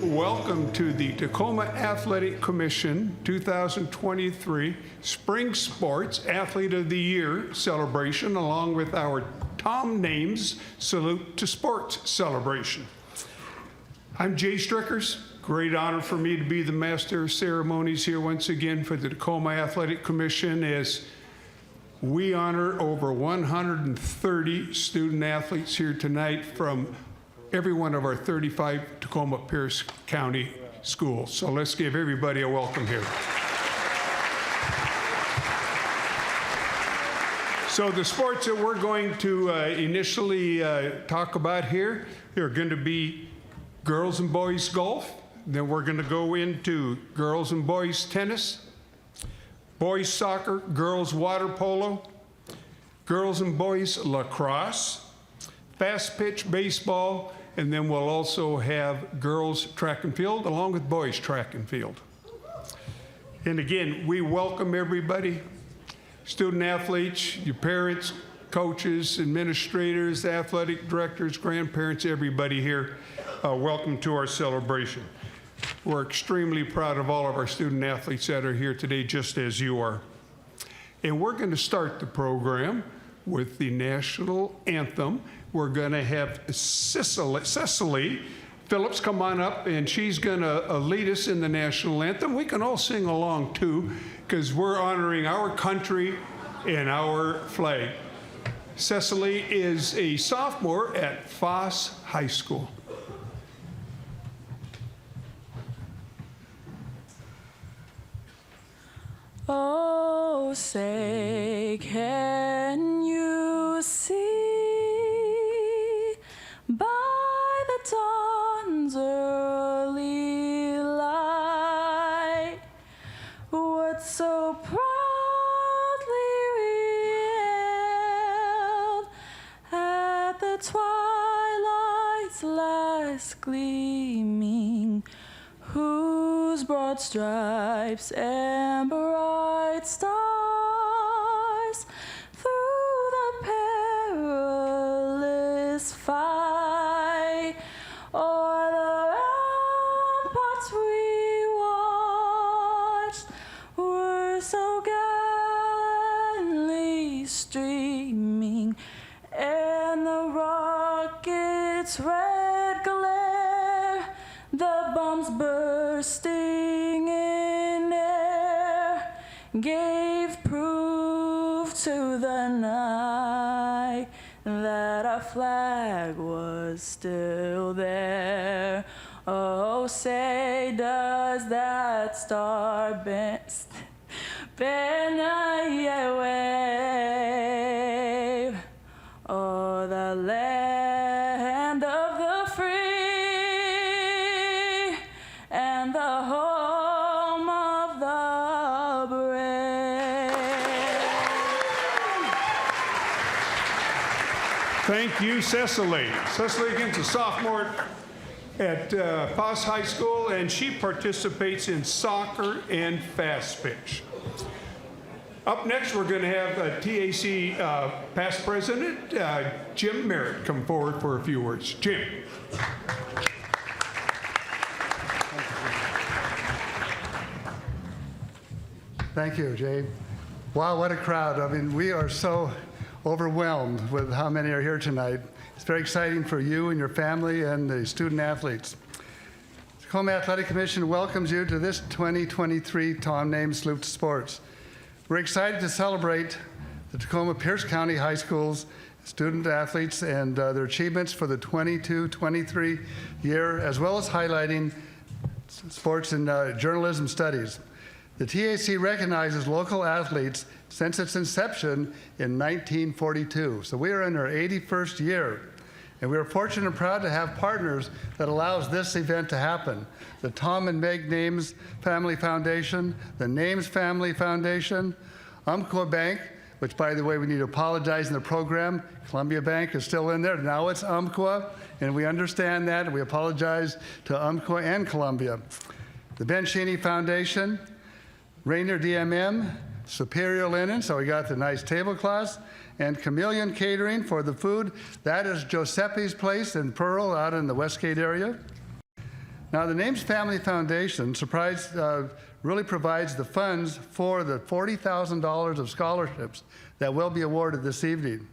Welcome to the Tacoma Athletic Commission 2023 Spring Sports Athlete of the Year celebration, along with our Tom Names Salute to Sports celebration. I'm Jay Strickers. Great honor for me to be the Master of Ceremonies here once again for the Tacoma Athletic Commission as we honor over 130 student athletes here tonight from every one of our 35 Tacoma Pierce County schools. So let's give everybody a welcome here. So the sports that we're going to initially talk about here are going to be girls and boys golf. Then we're going to go into girls and boys tennis, boys soccer, girls water polo, girls and boys lacrosse, fast pitch baseball, and then we'll also have girls track and field along with boys track and field. And again, we welcome everybody, student athletes, your parents, coaches, administrators, athletic directors, grandparents, everybody here. Welcome to our celebration. We're extremely proud of all of our student athletes that are here today, just as you are. And we're going to start the program with the national anthem. We're going to have Cecily Phillips come on up, and she's going to lead us in the national anthem. We can all sing along, too, because we're honoring our country and our flag. Cecily is a sophomore at Foss High School. Oh, say, can you see by the dawn's early light what so proudly we hailed at the twilight's last gleaming, whose broad stripes and bright stars through the perilous fight o'er the ramparts we watched were so gallantly streaming, and the rocket's red glare, the bombs bursting in air, gave proof to the night that our flag was still there. Oh, say, does that star banner yet wave o'er the land of the free and the home of the brave? Thank you, Cecily. Cecily again's a sophomore at Foss High School, and she participates in soccer and fast pitch. Up next, we're going to have TAC past president Jim Merritt come forward for a few words. Jim. Thank you, Jay. Wow, what a crowd. I mean, we are so overwhelmed with how many are here tonight. It's very exciting for you and your family and the student athletes. The Tacoma Athletic Commission welcomes you to this 2023 Tom Names Salute to Sports. We're excited to celebrate the Tacoma Pierce County High School's student athletes and their achievements for the 22-23 year, as well as highlighting sports and journalism studies. The TAC recognizes local athletes since its inception in 1942. So we are in our 81st year. And we are fortunate and proud to have partners that allows this event to happen. The Tom and Meg Names Family Foundation, the Names Family Foundation, Umpqua Bank, which, by the way, we need to apologize in the program. Columbia Bank is still in there. Now it's Umpqua, and we understand that, and we apologize to Umpqua and Columbia. The Ben Sheeny Foundation, Rainier DMM, Superior Linen, so we got the nice tablecloths, and Chameleon Catering for the food. That is Giuseppe's Place in Pearl out in the Westgate area. Now, the Names Family Foundation really provides the funds for the $40,000 of scholarships that will be awarded this evening.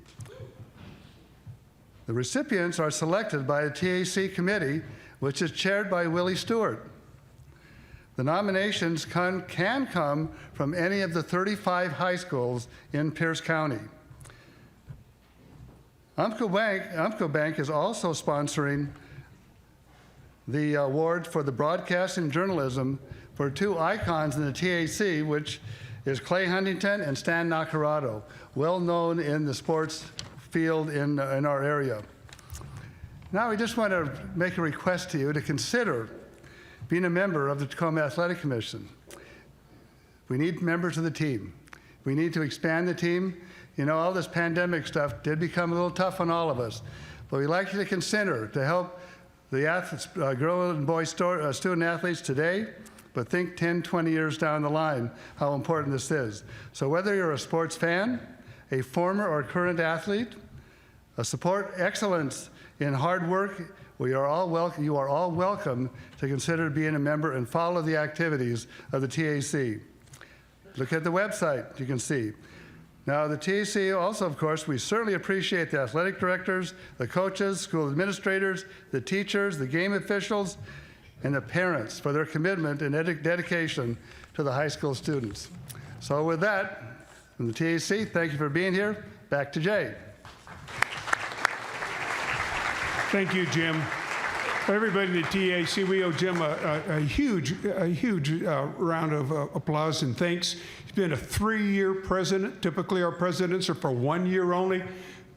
The recipients are selected by a TAC committee, which is chaired by Willie Stewart. The nominations can come from any of the 35 high schools in Pierce County. Umpqua Bank is also sponsoring the award for the broadcasting journalism for two icons in the TAC, which is Clay Huntington and Stan Nacarado, well known in the sports field in our area. Now we just want to make a request to you to consider being a member of the Tacoma Athletic Commission. We need members of the team. We need to expand the team. You know, all this pandemic stuff did become a little tough on all of us, but we'd like you to consider to help the athletes, girl and boy student athletes today, but think 10, 20 years down the line how important this is. So whether you're a sports fan, a former or current athlete, support excellence in hard work, you are all welcome to consider being a member and follow the activities of the TAC. Look at the website, you can see. Now, the TAC also, of course, we certainly appreciate the athletic directors, the coaches, school administrators, the teachers, the game officials, and the parents for their commitment and dedication to the high school students. So with that, from the TAC, thank you for being here. Back to Jay. Thank you, Jim. Everybody in the TAC, we owe Jim a huge round of applause and thanks. He's been a 3-year president. Typically, our presidents are for 1 year only,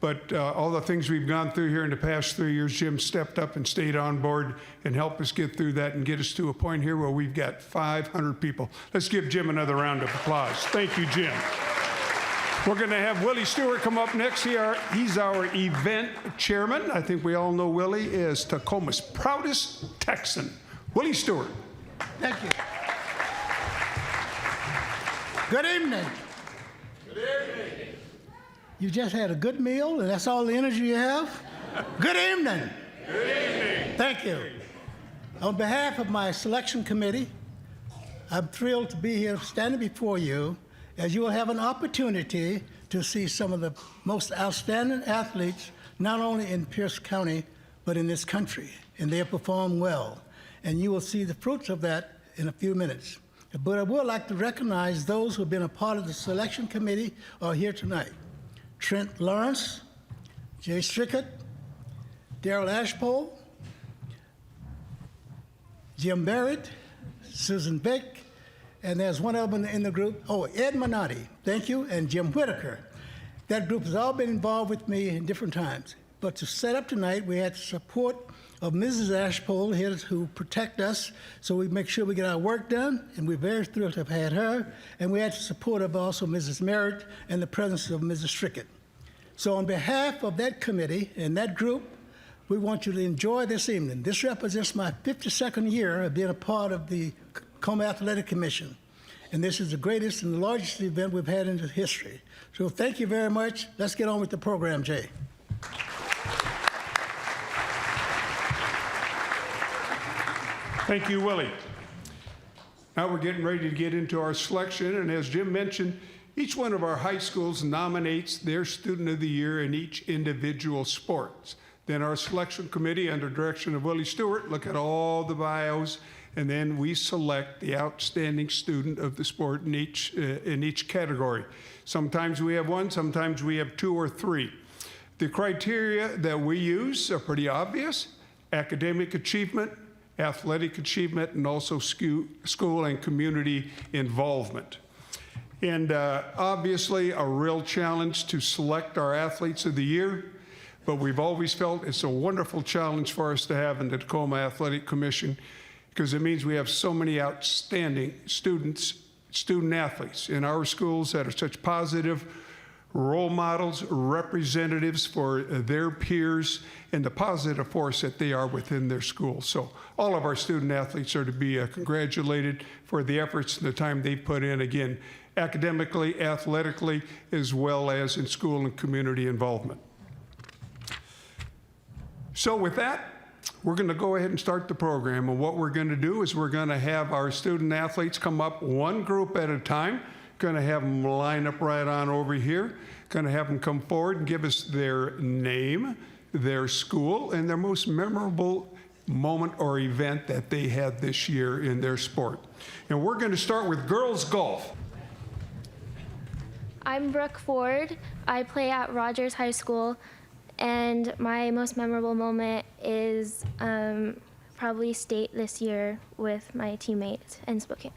but all the things we've gone through here in the past 3 years, Jim stepped up and stayed on board and helped us get through that and get us to a point here where we've got 500 people. Let's give Jim another round of applause. Thank you, Jim. We're going to have Willie Stewart come up next. He's our event chairman. I think we all know Willie is Tacoma's proudest Texan. Willie Stewart. Thank you. Good evening. Good evening. You just had a good meal, and that's all the energy you have? Good evening. Good evening. Thank you. On behalf of my selection committee, I'm thrilled to be here standing before you, as you will have an opportunity to see some of the most outstanding athletes, not only in Pierce County, but in this country, and they have performed well. And you will see the fruits of that in a few minutes. But I would like to recognize those who have been a part of the selection committee or here tonight. Trent Lawrence, Jay Strickett, Daryl Ashpole, Jim Barrett, Susan Vick, and there's one of them in the group, Ed Minotti, thank you, and Jim Whitaker. That group has all been involved with me in different times. But to set up tonight, we had the support of Mrs. Ashpole here who protect us, so we make sure we get our work done, and we're very thrilled to have had her. And we had the support of also Mrs. Merritt and the presence of Mrs. Strickett. So on behalf of that committee and that group, we want you to enjoy this evening. This represents my 52nd year of being a part of the Tacoma Athletic Commission. And this is the greatest and the largest event we've had in history. So thank you very much. Let's get on with the program, Jay. Thank you, Willie. Now we're getting ready to get into our selection, and as Jim mentioned, each one of our high schools nominates their student of the year in each individual sports. Then our selection committee, under direction of Willie Stewart, look at all the bios, and then we select the outstanding student of the sport in each category. Sometimes we have one, sometimes we have 2 or 3. The criteria that we use are pretty obvious: academic achievement, athletic achievement, and also school and community involvement. And obviously a real challenge to select our athletes of the year, but we've always felt it's a wonderful challenge for us to have in the Tacoma Athletic Commission, because it means we have so many outstanding student athletes in our schools that are such positive role models, representatives for their peers, and the positive force that they are within their school. So all of our student athletes are to be congratulated for the efforts and the time they put in, again, academically, athletically, as well as in school and community involvement. So with that, we're going to go ahead and start the program. And what we're going to do is we're going to have our student athletes come up one group at a time. Going to have them line up right on over here. Going to have them come forward and give us their name, their school, and their most memorable moment or event that they had this year in their sport. And we're going to start with girls golf. I'm Brooke Ford. I play at Rogers High School, and my most memorable moment is probably state this year with my teammates in Spokane.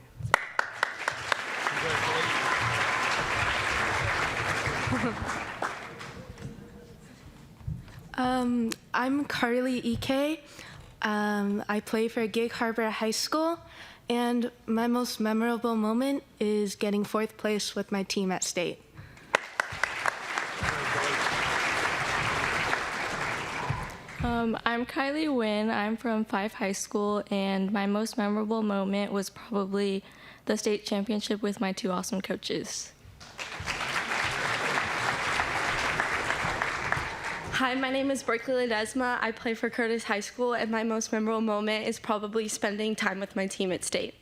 I'm Carly Ike. I play for Gig Harbor High School, and my most memorable moment is getting 4th place with my team at state. I'm Kylie Wynn. I'm from Fife High School, and my most memorable moment was probably the state championship with my 2 awesome coaches. Hi, my name is Berkeley Ledesma. I play for Curtis High School, and my most memorable moment is probably spending time with my team at state.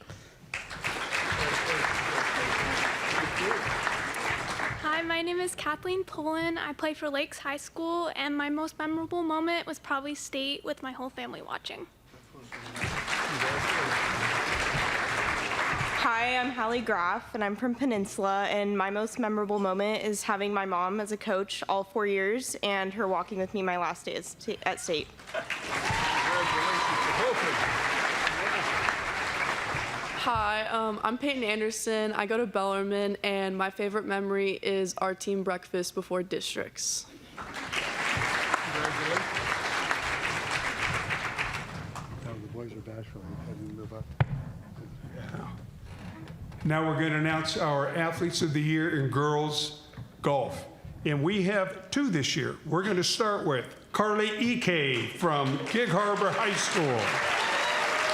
Hi, my name is Kathleen Pullen. I play for Lakes High School, and my most memorable moment was probably state with my whole family watching. Hi, I'm Hallie Graff, and I'm from Peninsula, and my most memorable moment is having my mom as a coach all 4 years and her walking with me my last day at state. Hi, I'm Peyton Anderson. I go to Bellarmine, and my favorite memory is our team breakfast before districts. Congratulations. The boys are bashful. They didn't move up. Now we're going to announce our Athletes of the Year in girls golf. And we have 2 this year. We're going to start with Carly Ike from Gig Harbor High School.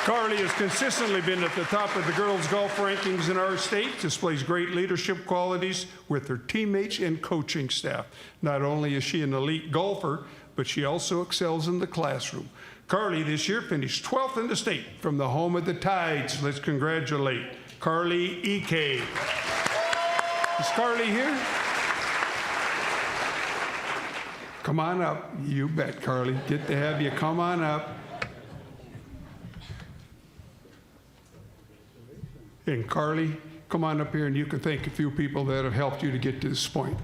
Carly has consistently been at the top of the girls golf rankings in our state, displays great leadership qualities with her teammates and coaching staff. Not only is she an elite golfer, but she also excels in the classroom. Carly this year finished 12th in the state from the home of the Tides. Let's congratulate Carly Ike. Is Carly here? Come on up. You bet, Carly. Good to have you. Come on up. And Carly, come on up here and you can thank a few people that have helped you to get to this point.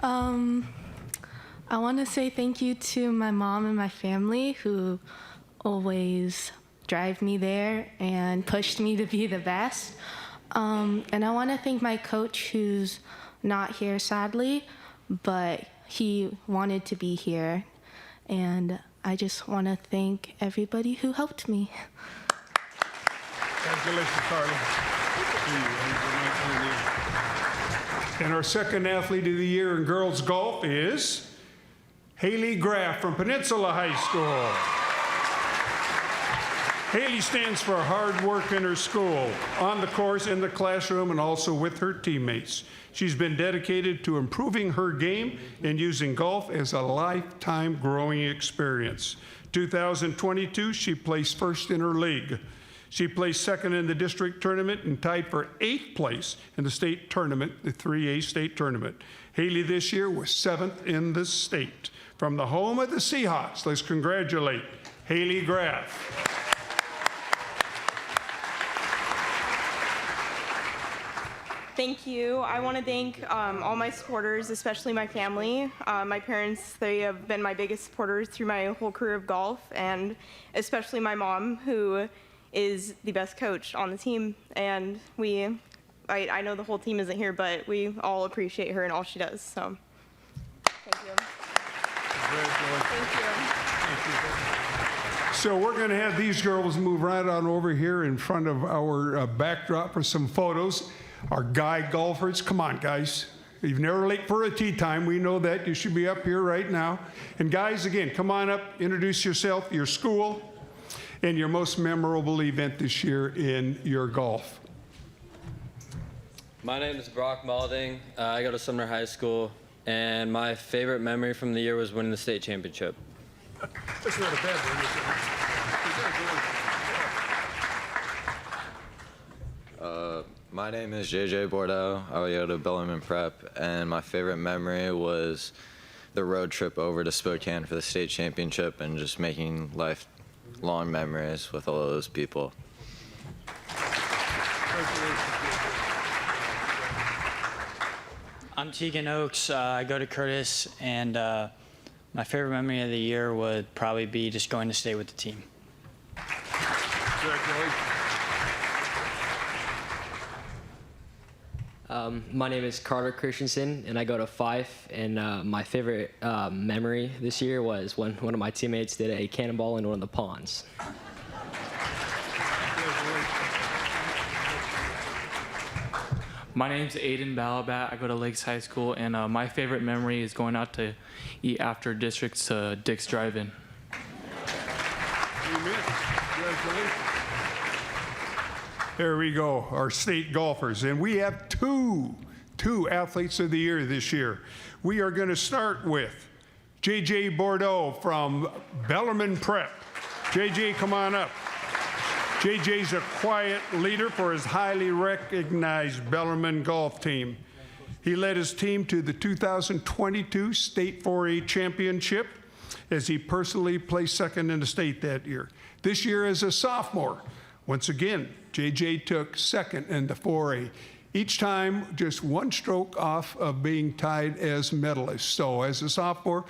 I want to say thank you to my mom and my family who always drive me there and pushed me to be the best. And I want to thank my coach who's not here sadly, but he wanted to be here. And I just want to thank everybody who helped me. Congratulations, Carly. And our second Athlete of the Year in girls golf is Haley Graff from Peninsula High School. Haley stands for hard work in her school, on the course, in the classroom, and also with her teammates. She's been dedicated to improving her game and using golf as a lifetime growing experience. 2022, she placed first in her league. She placed second in the district tournament and tied for 8th place in the state tournament, the 3A state tournament. Haley this year was 7th in the state. From the home of the Seahawks, let's congratulate Haley Graff. Thank you. I want to thank all my supporters, especially my family. My parents, they have been my biggest supporters through my whole career of golf, and especially my mom, who is the best coach on the team. And I know the whole team isn't here, but we all appreciate her and all she does. So, thank you. Thank you. So we're going to have these girls move right on over here in front of our backdrop for some photos. Our guy golfers, come on, guys. You're never late for a tee time. We know that. You should be up here right now. And guys, again, come on up, introduce yourself, your school, and your most memorable event this year in your golf. My name is Brock Malding. I go to Sumner High School, and my favorite memory from the year was winning the state championship. That's not a bad one, is it? My name is JJ Bordeaux. I go to Bellarmine Prep, and my favorite memory was the road trip over to Spokane for the state championship and just making lifelong memories with all of those people. I'm Tegan Oakes. I go to Curtis, and my favorite memory of the year would probably be just going to state with the team. My name is Carter Christensen, and I go to Fife. And my favorite memory this year was when one of my teammates did a cannonball in one of the ponds. My name's Aiden Balabat. I go to Lakes High School, and my favorite memory is going out to eat after districts to Dick's Drive-In. There we go, our state golfers. And we have two athletes of the year this year. We are going to start with JJ Bordeaux from Bellarmine Prep. JJ, come on up. JJ's a quiet leader for his highly recognized Bellarmine golf team. He led his team to the 2022 State 4A Championship as he personally placed second in the state that year. This year as a sophomore, once again, JJ took second in the 4A. Each time just one stroke off of being tied as medalist. So as a sophomore,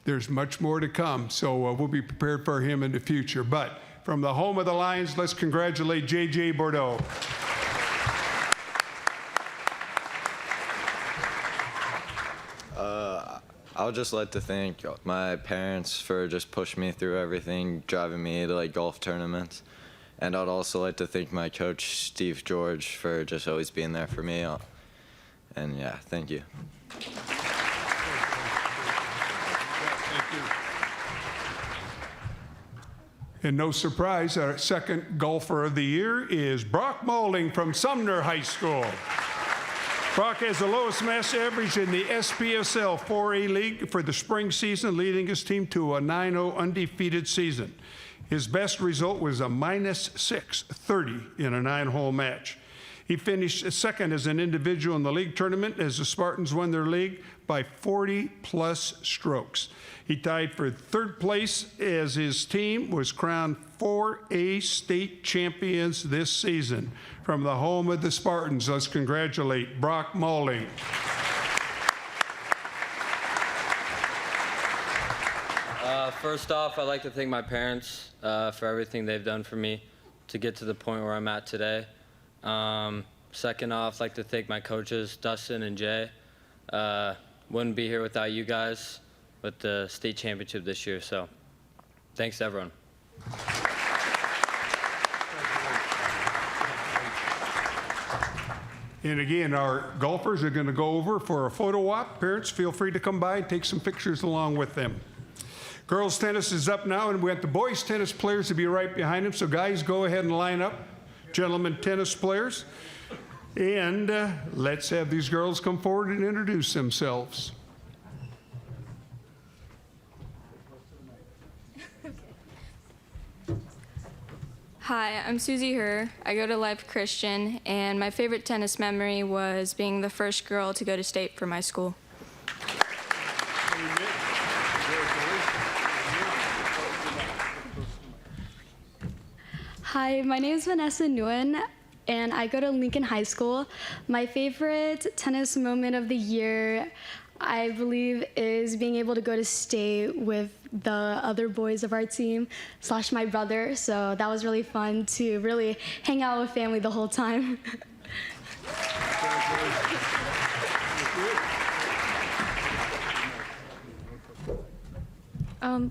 there's much more to come. So we'll be prepared for him in the future. But from the home of the Lions, let's congratulate JJ Bordeaux. I would just like to thank my parents for just pushing me through everything, driving me to golf tournaments. And I'd also like to thank my coach, Steve George, for just always being there for me. And yeah, thank you. And no surprise, our second golfer of the year is Brock Moulding from Sumner High School. Brock has the lowest mass average in the SPSL 4A League for the spring season, leading his team to a 9-0 undefeated season. His best result was a -630 in a 9-hole match. He finished second as an individual in the league tournament as the Spartans won their league by 40-plus strokes. He tied for third place as his team was crowned 4A state champions this season. From the home of the Spartans, let's congratulate Brock Moulding. First off, I'd like to thank my parents for everything they've done for me to get to the point where I'm at today. Second off, I'd like to thank my coaches, Dustin and Jay. Wouldn't be here without you guys with the state championship this year, so thanks to everyone. And again, our golfers are going to go over for a photo op. Parents, feel free to come by and take some pictures along with them. Girls tennis is up now, and we want the boys tennis players to be right behind them. So guys, go ahead and line up. Gentlemen tennis players. And let's have these girls come forward and introduce themselves. Hi, I'm Susie Herr. I go to Life Christian, and my favorite tennis memory was being the first girl to go to state for my school. Hi, my name is Vanessa Nguyen, and I go to Lincoln High School. My favorite tennis moment of the year, I believe, is being able to go to state with the other boys of our team / my brother. So that was really fun to really hang out with family the whole time.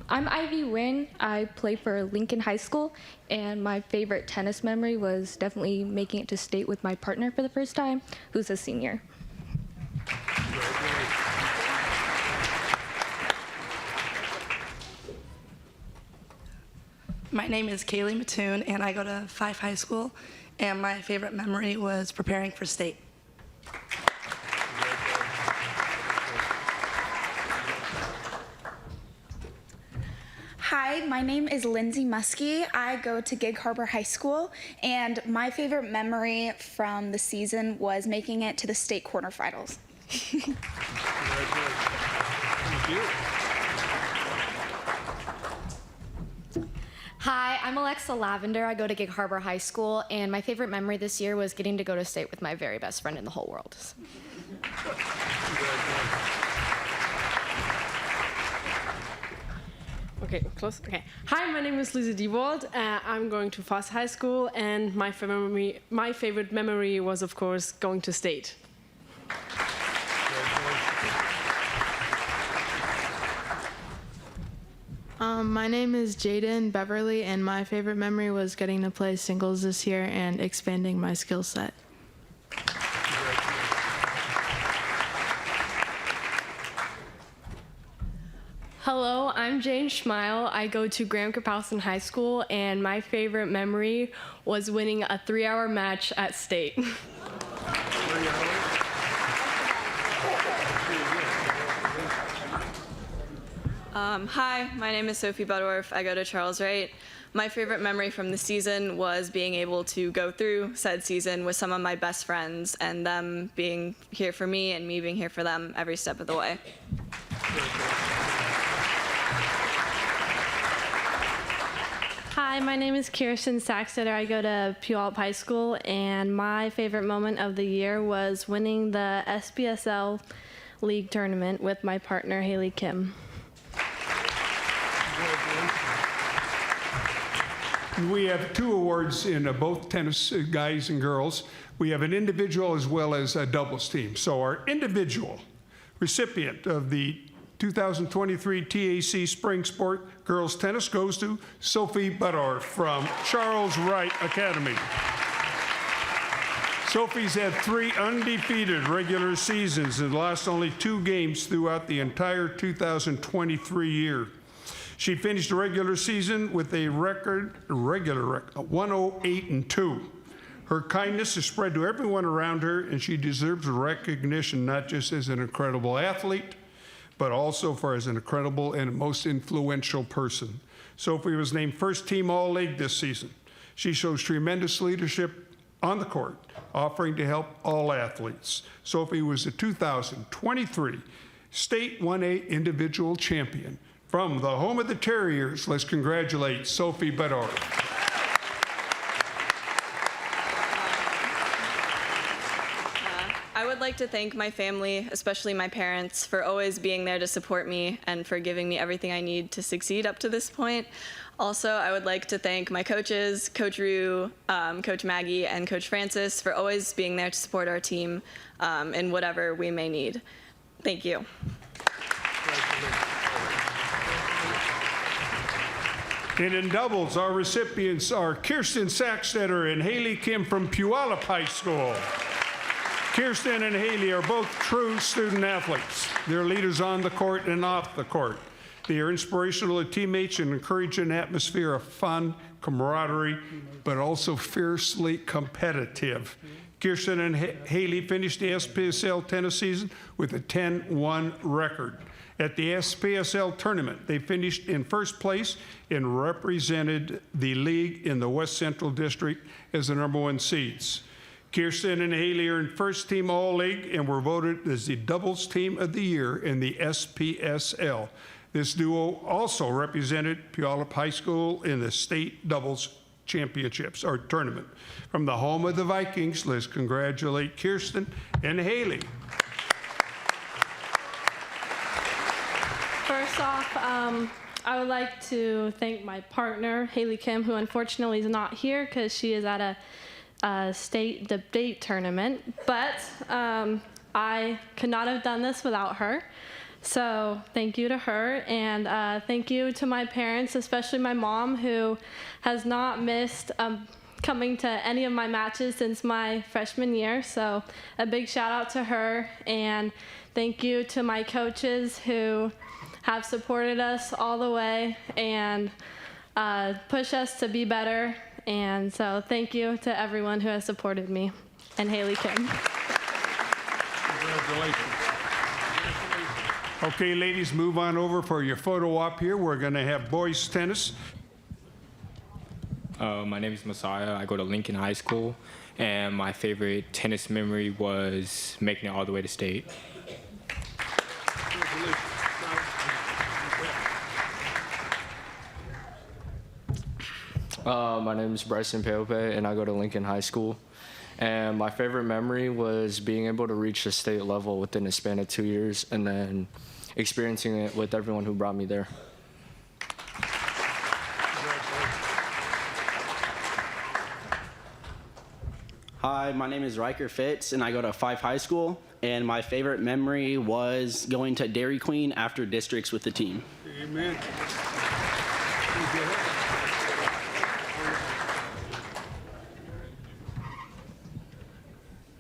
I'm Ivy Nguyen. I play for Lincoln High School, and my favorite tennis memory was definitely making it to state with my partner for the first time, who's a senior. My name is Kaylee Mattoon, and I go to Fife High School, and my favorite memory was preparing for state. my name is Lindsay Muskie. I go to Gig Harbor High School, and my favorite memory from the season was making it to the state quarterfinals. Thank you. Hi, I'm Alexa Lavender. I go to Gig Harbor High School, and my favorite memory this year was getting to go to state with my very best friend in the whole world. Okay, close. Okay. Hi, my name is Lisa Diewald. I'm going to Foss High School, and my favorite memory was, of course, going to state. My name is Jaden Beverly, and my favorite memory was getting to play singles this year and expanding my skill set. Hello, I'm Jane Schmeil. I go to Graham Kapowson High School, and my favorite memory was winning a 3-hour match at state. Hi, my name is Sophie Budorf. I go to Charles Wright. My favorite memory from the season was being able to go through said season with some of my best friends and them being here for me and me being here for them every step of the way. Hi, my name is Kirsten Saxeter. I go to Puyallup High School, and my favorite moment of the year was winning the SPSL League tournament with my partner, Haley Kim. We have 2 awards in both tennis guys and girls. We have an individual as well as a doubles team. So our individual recipient of the 2023 TAC Spring Sport Girls Tennis goes to Sophie Budorf from Charles Wright Academy. Sophie's had 3 undefeated regular seasons and lost only 2 games throughout the entire 2023 year. She finished the regular season with a regular record, 108-2. Her kindness is spread to everyone around her, and she deserves recognition not just as an incredible athlete, but also for as an incredible and most influential person. Sophie was named first team All-League this season. She shows tremendous leadership on the court, offering to help all athletes. Sophie was the 2023 State 1A Individual Champion. From the home of the Terriers, let's congratulate Sophie Budorf. I would like to thank my family, especially my parents, for always being there to support me and for giving me everything I need to succeed up to this point. Also, I would like to thank my coaches, Coach Rue, Coach Maggie, and Coach Francis for always being there to support our team in whatever we may need. Thank you. And in doubles, our recipients are Kirsten Saxeter and Haley Kim from Puyallup High School. Kirsten and Haley are both true student athletes. They're leaders on the court and off the court. They are inspirational to teammates and encourage an atmosphere of fun, camaraderie, but also fiercely competitive. Kirsten and Haley finished the SPSL tennis season with a 10-1 record. At the SPSL tournament, they finished in first place and represented the league in the West Central District as the #1 seeds. Kirsten and Haley earned first team All-League and were voted as the doubles team of the year in the SPSL. This duo also represented Puyallup High School in the state doubles championships or tournament. From the home of the Vikings, let's congratulate Kirsten and Haley. First off, I would like to thank my partner, Haley Kim, who unfortunately is not here because she is at a state debate tournament. But I could not have done this without her. So thank you to her, and thank you to my parents, especially my mom, who has not missed coming to any of my matches since my freshman year. So a big shout out to her, and thank you to my coaches who have supported us all the way and push us to be better. And so thank you to everyone who has supported me, and Haley Kim. Congratulations. Okay, ladies, move on over for your photo op here. We're going to have boys tennis. My name is Messiah. I go to Lincoln High School, and my favorite tennis memory was making it all the way to state. My name is Bryson Peope, and I go to Lincoln High School. And my favorite memory was being able to reach the state level within a span of 2 years, and then experiencing it with everyone who brought me there. Hi, my name is Riker Fitz, and I go to Fife High School. And my favorite memory was going to Dairy Queen after districts with the team. Amen.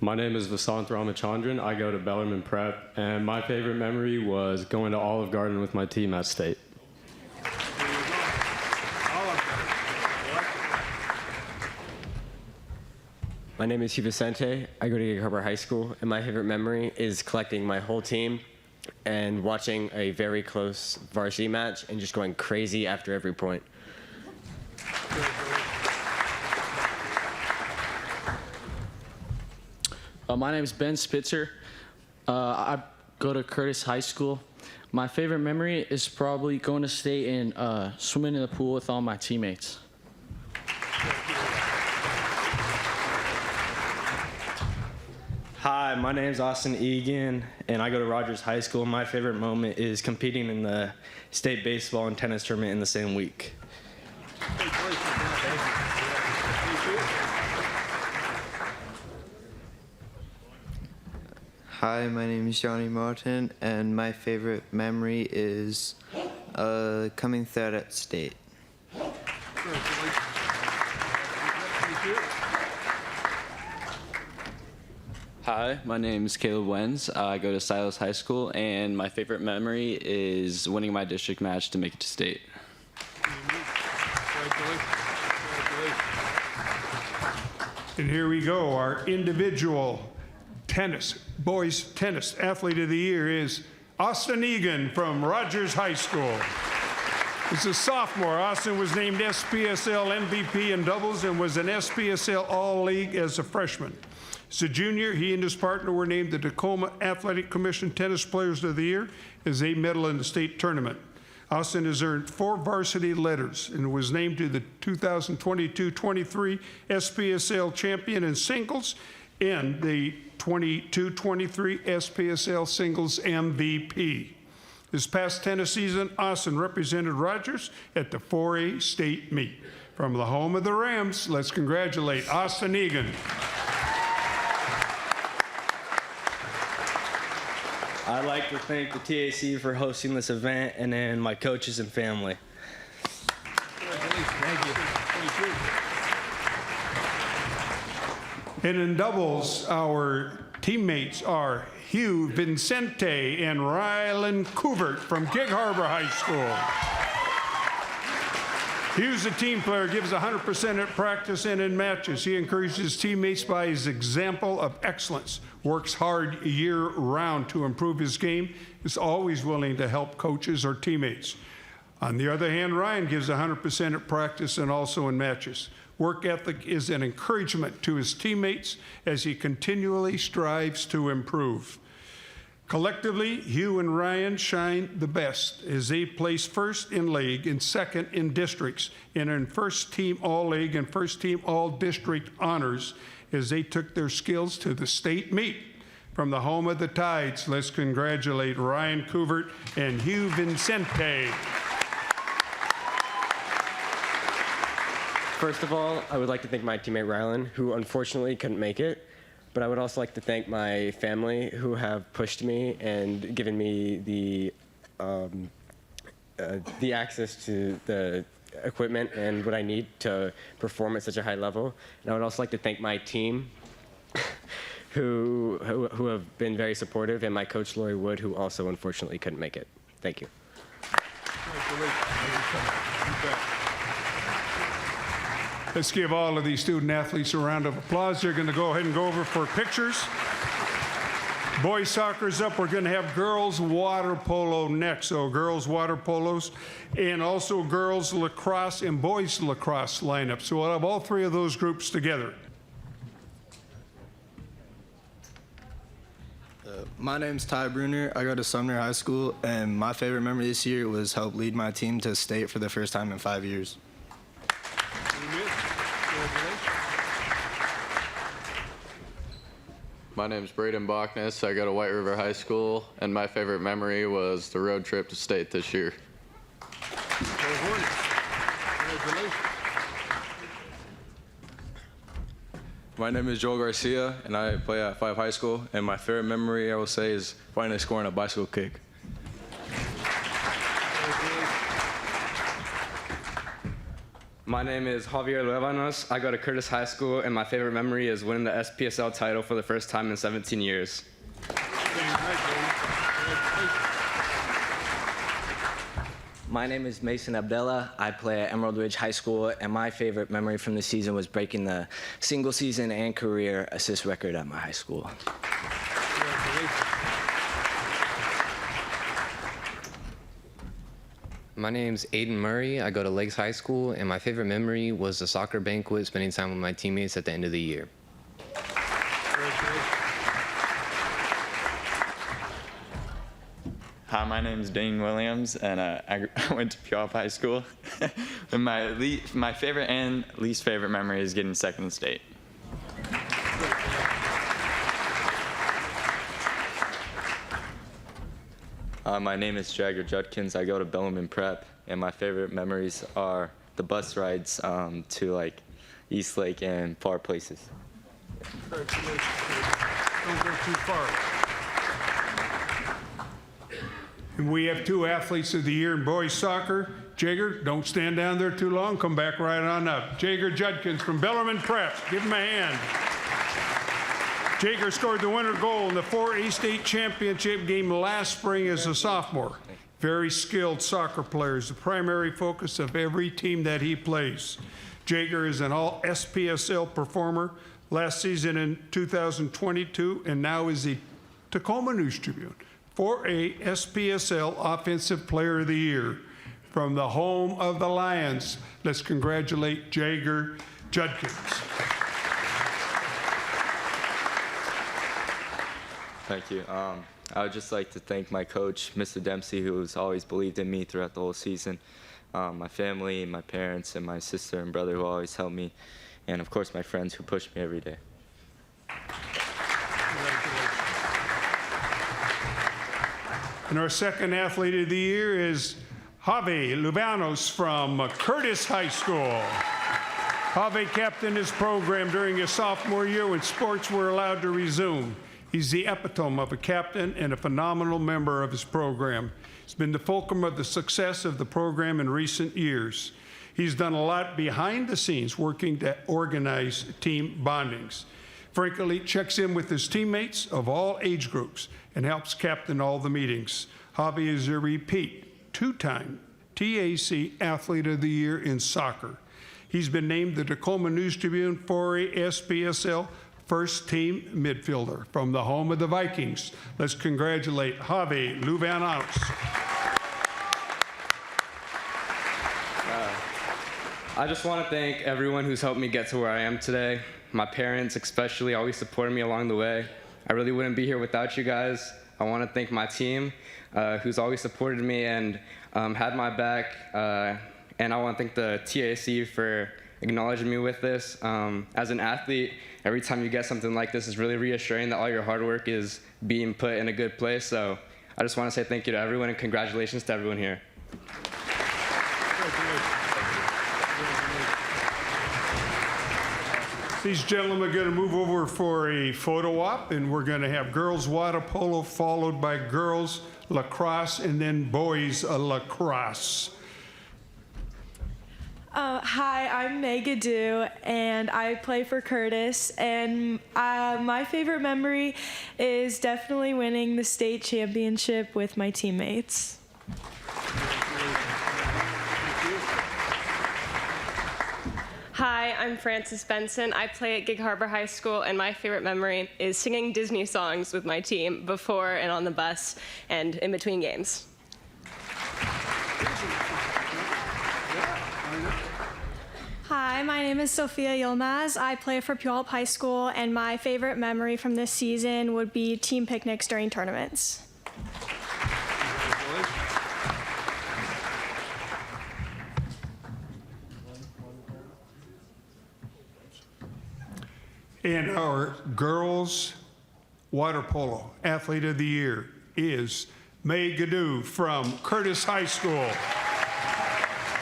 My name is Vasant Ramachandran. I go to Bellarmine Prep, and my favorite memory was going to Olive Garden with my team at state. My name is Hugh Vicente. I go to Gig Harbor High School, and my favorite memory is collecting my whole team and watching a very close varsity match and just going crazy after every point. My name is Ben Spitzer. I go to Curtis High School. My favorite memory is probably going to state and swimming in the pool with all my teammates. Hi, my name is Austin Egan, and I go to Rogers High School. My favorite moment is competing in the state baseball and tennis tournament in the same week. Hi, my name is Johnny Martin, and my favorite memory is coming third at state. Hi, my name is Caleb Wenz. I go to Silos High School, and my favorite memory is winning my district match to make it to state. And here we go. Our individual tennis, boys tennis athlete of the year is Austin Egan from Rogers High School. As a sophomore, Austin was named SPSL MVP in doubles and was an SPSL All-League as a freshman. As a junior, he and his partner were named the Tacoma Athletic Commission Tennis Players of the Year as they medal in the state tournament. Austin has earned 4 varsity letters and was named to the 2022-23 SPSL champion in singles and the 22-23 SPSL singles MVP. This past tennis season, Austin represented Rogers at the 4A state meet. From the home of the Rams, let's congratulate Austin Egan. I'd like to thank the TAC for hosting this event, and then my coaches and family. Thank you. And in doubles, our teammates are Hugh Vincente and Rylan Couvert from Gig Harbor High School. Hugh's a team player, gives 100% at practice and in matches. He encourages his teammates by his example of excellence, works hard year-round to improve his game, is always willing to help coaches or teammates. On the other hand, Ryan gives 100% at practice and also in matches. Work ethic is an encouragement to his teammates as he continually strives to improve. Collectively, Hugh and Ryan shine the best as they place first in league and second in districts and in first team all-league and first team all-district honors as they took their skills to the state meet. From the home of the Tides, let's congratulate Ryan Couvert and Hugh Vincente. First of all, I would like to thank my teammate Rylan, who unfortunately couldn't make it. But I would also like to thank my family who have pushed me and given me the access to the equipment and what I need to perform at such a high level. And I would also like to thank my team who have been very supportive, and my coach Lori Wood, who also unfortunately couldn't make it. Thank you. Let's give all of these student athletes a round of applause. They're going to go ahead and go over for pictures. Boys soccer's up. We're going to have girls water polo next. So girls water polos and also girls lacrosse and boys lacrosse lineup. So we'll have all three of those groups together. My name's Ty Bruner. I go to Sumner High School, and my favorite memory this year was help lead my team to state for the first time in 5 years. My name's Braden Bachnes. I go to White River High School, and my favorite memory was the road trip to state this year. My name is Joel Garcia, and I play at 5 High School, and my favorite memory, I will say, is finally scoring a bicycle kick. My name is Javier Levanos. I go to Curtis High School, and my favorite memory is winning the SPSL title for the first time in 17 years. My name is Mason Abdella. I play at Emerald Ridge High School, and my favorite memory from the season was breaking the single season and career assist record at my high school. My name's Aiden Murray. I go to Lakes High School, and my favorite memory was the soccer banquet, spending time with my teammates at the end of the year. Hi, my name is Dane Williams, and I went to Puyallup High School. And my favorite and least favorite memory is getting second in state. My name is Jagger Judkins. I go to Bellarmine Prep, and my favorite memories are the bus rides to like East Lake and far places. Don't go too far. And we have two athletes of the year in boys soccer. Jagger, don't stand down there too long. Come back right on up. Jagger Judkins from Bellarmine Prep. Give him a hand. Jagger scored the winner goal in the 4A state championship game last spring as a sophomore. Very skilled soccer player is the primary focus of every team that he plays. Jagger is an all SPSL performer last season in 2022 and now is the Tacoma News Tribune 4A SPSL Offensive Player of the Year. From the home of the Lions, let's congratulate Jagger Judkins. Thank you. I would just like to thank my coach, Mr. Dempsey, who has always believed in me throughout the whole season, my family, my parents, and my sister and brother who always helped me, and of course my friends who push me every day. And our second athlete of the year is Javi Lubanos from Curtis High School. Javi captained his program during his sophomore year when sports were allowed to resume. He's the epitome of a captain and a phenomenal member of his program. He's been the fulcrum of the success of the program in recent years. He's done a lot behind the scenes working to organize team bondings. Frequently checks in with his teammates of all age groups and helps captain all the meetings. Javi is a repeat two-time TAC Athlete of the Year in soccer. He's been named the Tacoma News Tribune 4A SPSL First Team Midfielder from the home of the Vikings. Let's congratulate Javi Lubanos. I just want to thank everyone who's helped me get to where I am today. My parents especially always supported me along the way. I really wouldn't be here without you guys. I want to thank my team who's always supported me and had my back. And I want to thank the TAC for acknowledging me with this. As an athlete, every time you get something like this, it's really reassuring that all your hard work is being put in a good place. So I just want to say thank you to everyone and congratulations to everyone here. These gentlemen are going to move over for a photo op, and we're going to have girls water polo followed by girls lacrosse and then boys lacrosse. Hi, I'm Megadoo, and I play for Curtis. And my favorite memory is definitely winning the state championship with my teammates. Hi, Hi, I'm Frances Benson. I play at Gig Harbor High School, and my favorite memory is singing Disney songs with my team before and on the bus and in between games. Hi, my name is Sophia Yilmaz. I play for Puyallup High School, and my favorite memory from this season would be team picnics during tournaments. And our girls water polo athlete of the year is May Gaddu from Curtis High School.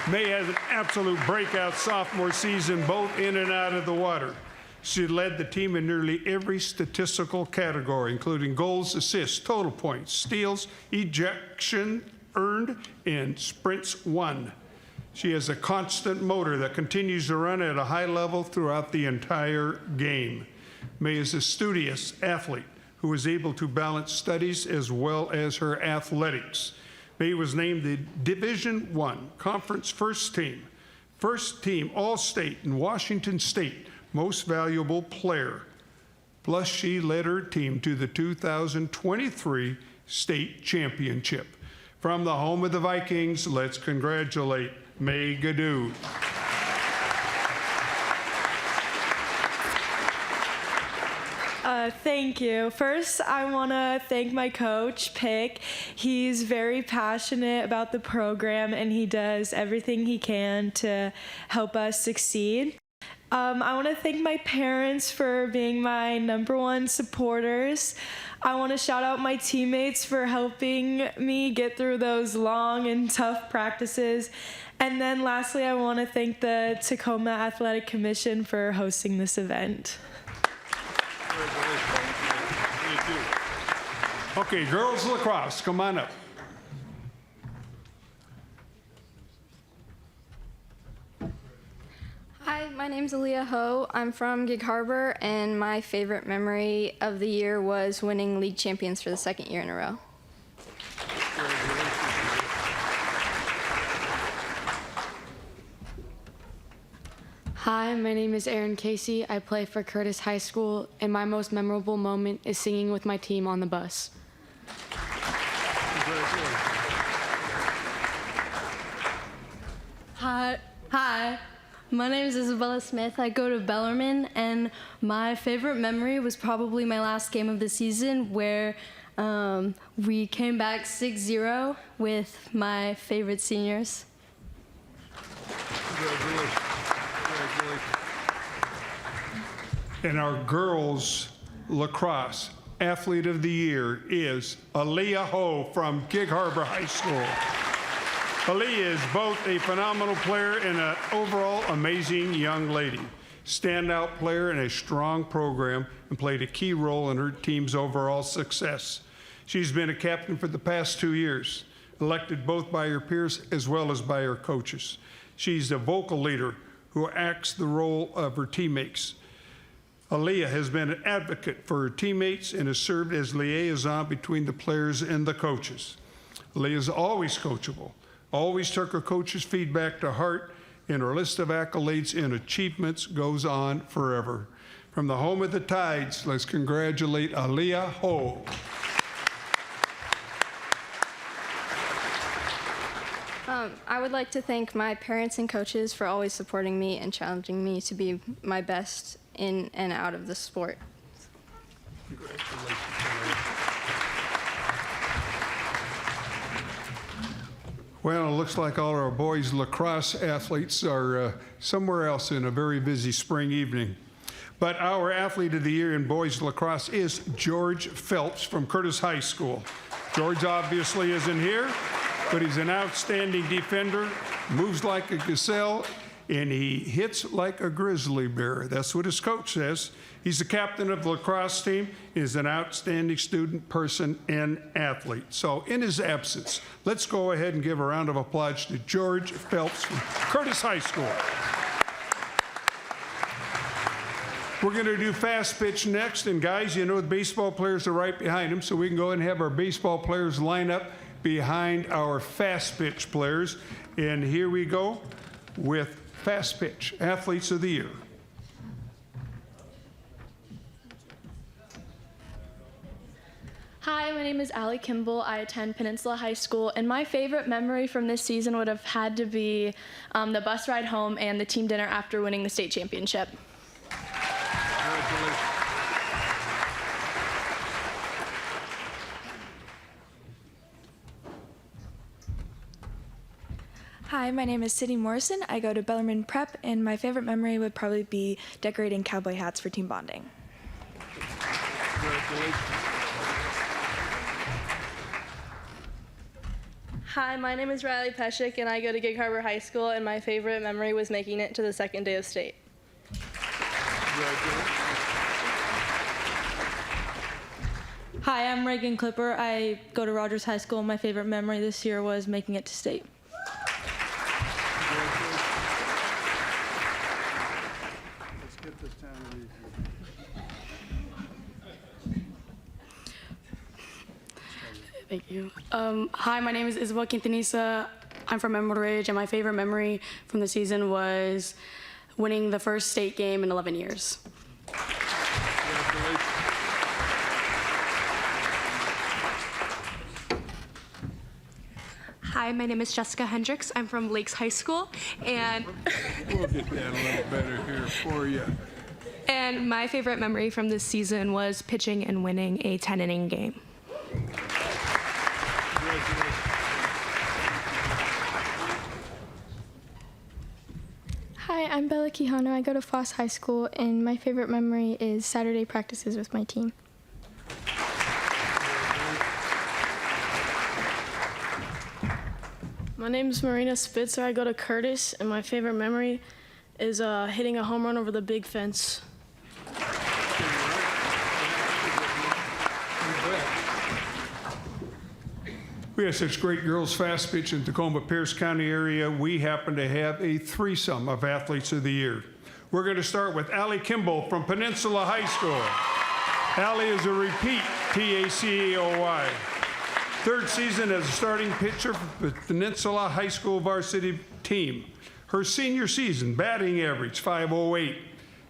May has an absolute breakout sophomore season, both in and out of the water. She led the team in nearly every statistical category, including goals, assists, total points, steals, ejection earned, and sprints won. She has a constant motor that continues to run at a high level throughout the entire game. May is a studious athlete who is able to balance studies as well as her athletics. May was named the Division I Conference First Team All-State in Washington State Most Valuable Player. Plus, she led her team to the 2023 State Championship. From the home of the Vikings, let's congratulate May Gaddu. Thank you. First, I want to thank my coach, Pick. He's very passionate about the program, and he does everything he can to help us succeed. I want to thank my parents for being my #1 supporters. I want to shout out my teammates for helping me get through those long and tough practices. And then lastly, I want to thank the Tacoma Athletic Commission for hosting this event. Okay, girls lacrosse, come on up. Hi, my name's Aaliyah Ho. I'm from Gig Harbor, and my favorite memory of the year was winning league champions for the 2nd year in a row. Hi, my name is Aaron Casey. I play for Curtis High School, and my most memorable moment is singing with my team on the bus. Hi. My name is Isabella Smith. I go to Bellarmine, and my favorite memory was probably my last game of the season where we came back 6-0 with my favorite seniors. And our girls lacrosse athlete of the year is Aaliyah Ho from Gig Harbor High School. Aaliyah is both a phenomenal player and an overall amazing young lady. Standout player in a strong program and played a key role in her team's overall success. She's been a captain for the past 2 years, elected both by her peers as well as by her coaches. She's a vocal leader who acts the role of her teammates. Aaliyah has been an advocate for her teammates and has served as liaison between the players and the coaches. Aaliyah is always coachable, always took her coach's feedback to heart, and her list of accolades and achievements goes on forever. From the home of the Tides, let's congratulate Aaliyah Ho. I would like to thank my parents and coaches for always supporting me and challenging me to be my best in and out of the sport. Well, it looks like all our boys lacrosse athletes are somewhere else in a very busy spring evening. But our athlete of the year in boys lacrosse is George Phelps from Curtis High School. George obviously isn't here, but he's an outstanding defender, moves like a gazelle, and he hits like a grizzly bear. That's what his coach says. He's the captain of the lacrosse team. He's an outstanding student, person, and athlete. So in his absence, let's go ahead and give a round of applause to George Phelps from Curtis High School. We're going to do fast pitch next. And guys, you know the baseball players are right behind him, so we can go ahead and have our baseball players line up behind our fast pitch players. And here we go with Fast Pitch Athletes of the Year. Hi, my name is Allie Kimball. I attend Peninsula High School, and my favorite memory from this season would have had to be the bus ride home and the team dinner after winning the state championship. Hi, my name is Sydney Morrison. I go to Bellarmine Prep, and my favorite memory would probably be decorating cowboy hats for team bonding. Hi, my name is Riley Peshik, and I go to Gig Harbor High School, and my favorite memory was making it to the second day of state. Hi, I'm Reagan Clipper. I go to Rogers High School. My favorite memory this year was making it to state. Let's get this town Thank you. Hi, my name is Isabel Quintanilla. I'm from Emerald Ridge, and my favorite memory from the season was winning the first state game in 11 years. Hi, my name is Jessica Hendricks. I'm from Lakes High School, and We'll get that a little better here for you. and my favorite memory from this season was pitching and winning a 10-inning game. Hi, I'm Bella Quijano. I go to Foss High School, and my favorite memory is Saturday practices with my team. My name is Marina Spitzer. I go to Curtis, and my favorite memory is hitting a home run over the big fence. We have such great girls fast pitch in Tacoma Pierce County area. We happen to have a threesome of Athletes of the Year. We're going to start with Allie Kimball from Peninsula High School. Allie is a repeat TACAOY. Third season as a starting pitcher for the Peninsula High School varsity team. Her senior season, batting average 508,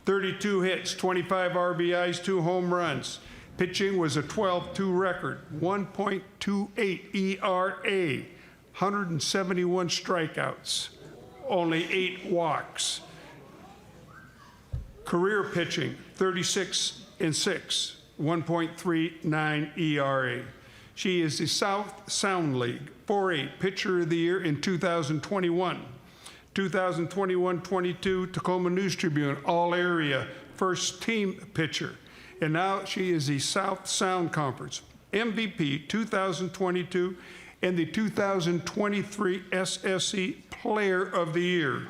32 hits, 25 RBIs, 2 home runs. Pitching was a 12-2 record, 1.28 ERA, 171 strikeouts, only 8 walks. Career pitching, 36-6, 1.39 ERA. She is the South Sound League 4A Pitcher of the Year in 2021. 2021-22 Tacoma News Tribune All-Area First Team Pitcher. And now she is the South Sound Conference MVP 2022 and the 2023 SSC Player of the Year.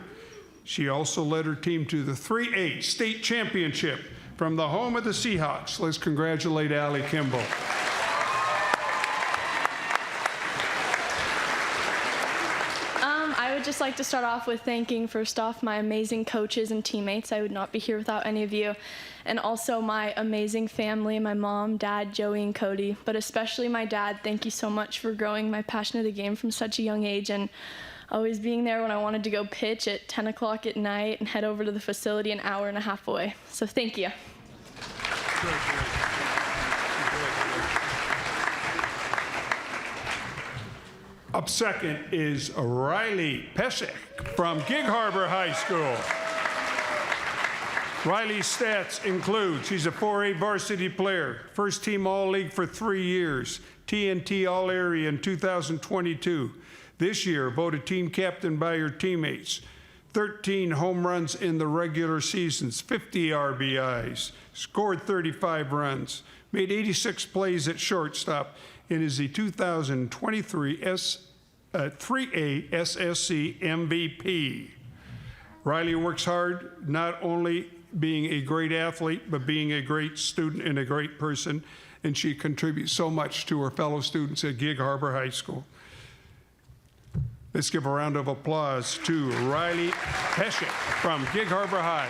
She also led her team to the 3A State Championship from the home of the Seahawks. Let's congratulate Allie Kimball. I would just like to start off with thanking, first off, my amazing coaches and teammates. I would not be here without any of you. And also my amazing family, my mom, dad, Joey, and Cody. But especially my dad, thank you so much for growing my passion of the game from such a young age and always being there when I wanted to go pitch at 10 o'clock at night and head over to the facility an hour and a half away. So thank you. Up second is Riley Pesek from Gig Harbor High School. Riley's stats include she's a 4A varsity player, first team All-League for 3 years, TNT All-Area in 2022. This year, voted team captain by her teammates. 13 home runs in the regular seasons, 50 RBIs, scored 35 runs, made 86 plays at shortstop, and is the 2023 3A SSC MVP. Riley works hard, not only being a great athlete, but being a great student and a great person, and she contributes so much to her fellow students at Gig Harbor High School. Let's give a round of applause to Riley Pesek from Gig Harbor High.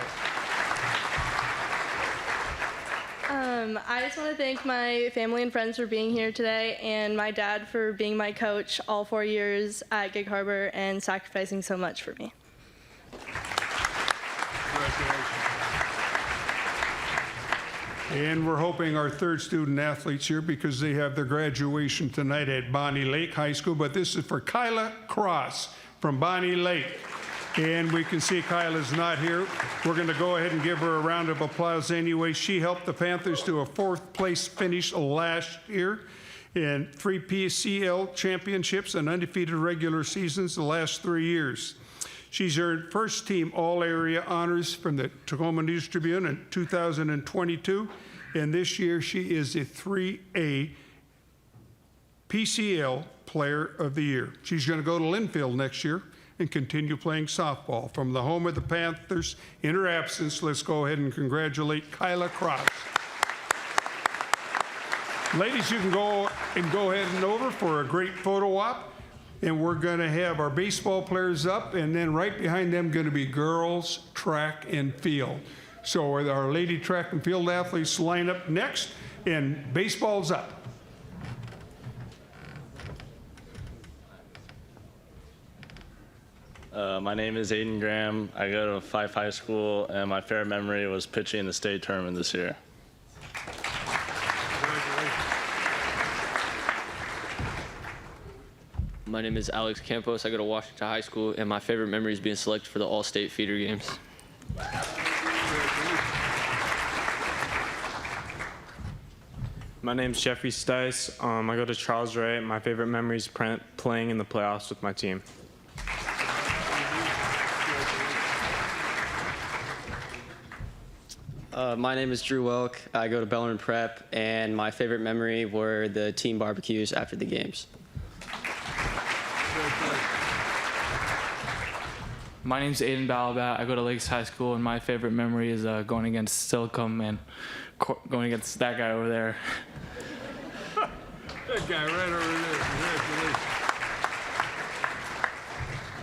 I just want to thank my family and friends for being here today, and my dad for being my coach all 4 years at Gig Harbor and sacrificing so much for me. And we're hoping our third student athletes here because they have their graduation tonight at Bonnie Lake High School. But this is for Kyla Cross from Bonnie Lake. And we can see Kyla's not here. We're going to go ahead and give her a round of applause anyway. She helped the Panthers to a 4th place finish last year in 3 PCL championships and undefeated regular seasons the last 3 years. She's earned first team all-area honors from the Tacoma News Tribune in 2022, and this year she is a 3A PCL Player of the Year. She's going to go to Linfield next year and continue playing softball. From the home of the Panthers, in her absence, let's go ahead and congratulate Kyla Cross. Ladies, you can go ahead and over for a great photo op. And we're going to have our baseball players up, and then right behind them going to be girls track and field. So our lady track and field athletes line up next, and baseball's up. My name is Aiden Graham. I go to Fife High School, and my favorite memory was pitching in the state tournament this year. My name is Alex Campos. I go to Washington High School, and my favorite memory is being selected for the All-State feeder games. My name's Jeffrey Stice. I go to Charles Ray. My favorite memory is playing in the playoffs with my team. My name is Drew Welk. I go to Bellarmine Prep, and my favorite memory were the team barbecues after the games. My name's Aiden Balabat. I go to Lakes High School, and my favorite memory is going against Silicum and going against that guy over there. That guy right over there. Congratulations.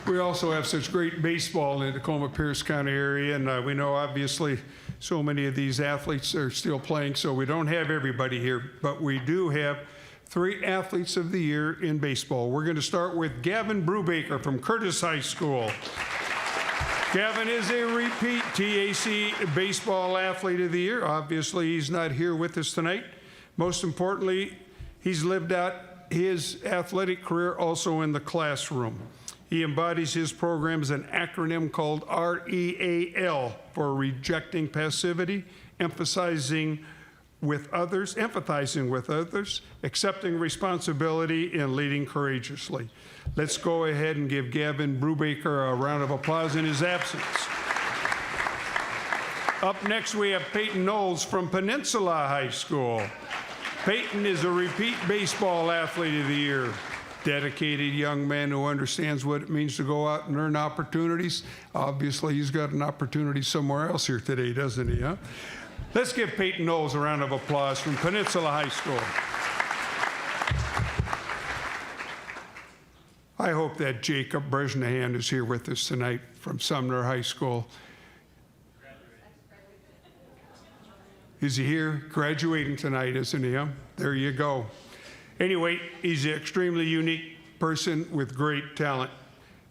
We also have such great baseball in the Tacoma-Pierce County area, and we know obviously so many of these athletes are still playing, so we don't have everybody here, but we do have 3 athletes of the year in baseball. We're going to start with Gavin Brubaker from Curtis High School. Gavin is a repeat TAC Baseball Athlete of the Year. Obviously, he's not here with us tonight. Most importantly, he's lived out his athletic career also in the classroom. He embodies his program as an acronym called REAL for rejecting passivity, empathizing with others, accepting responsibility, and leading courageously. Let's go ahead and give Gavin Brubaker a round of applause in his absence. Up next, we have Peyton Knowles from Peninsula High School. Peyton is a repeat baseball athlete of the year. Dedicated young man who understands what it means to go out and earn opportunities. Obviously, he's got an opportunity somewhere else here today, doesn't he, huh? Let's give Peyton Knowles a round of applause from Peninsula High School. I hope that Jacob Bresnahan is here with us tonight from Sumner High School. Is he here? Graduating tonight, isn't he? Huh? There you go. Anyway, he's an extremely unique person with great talent.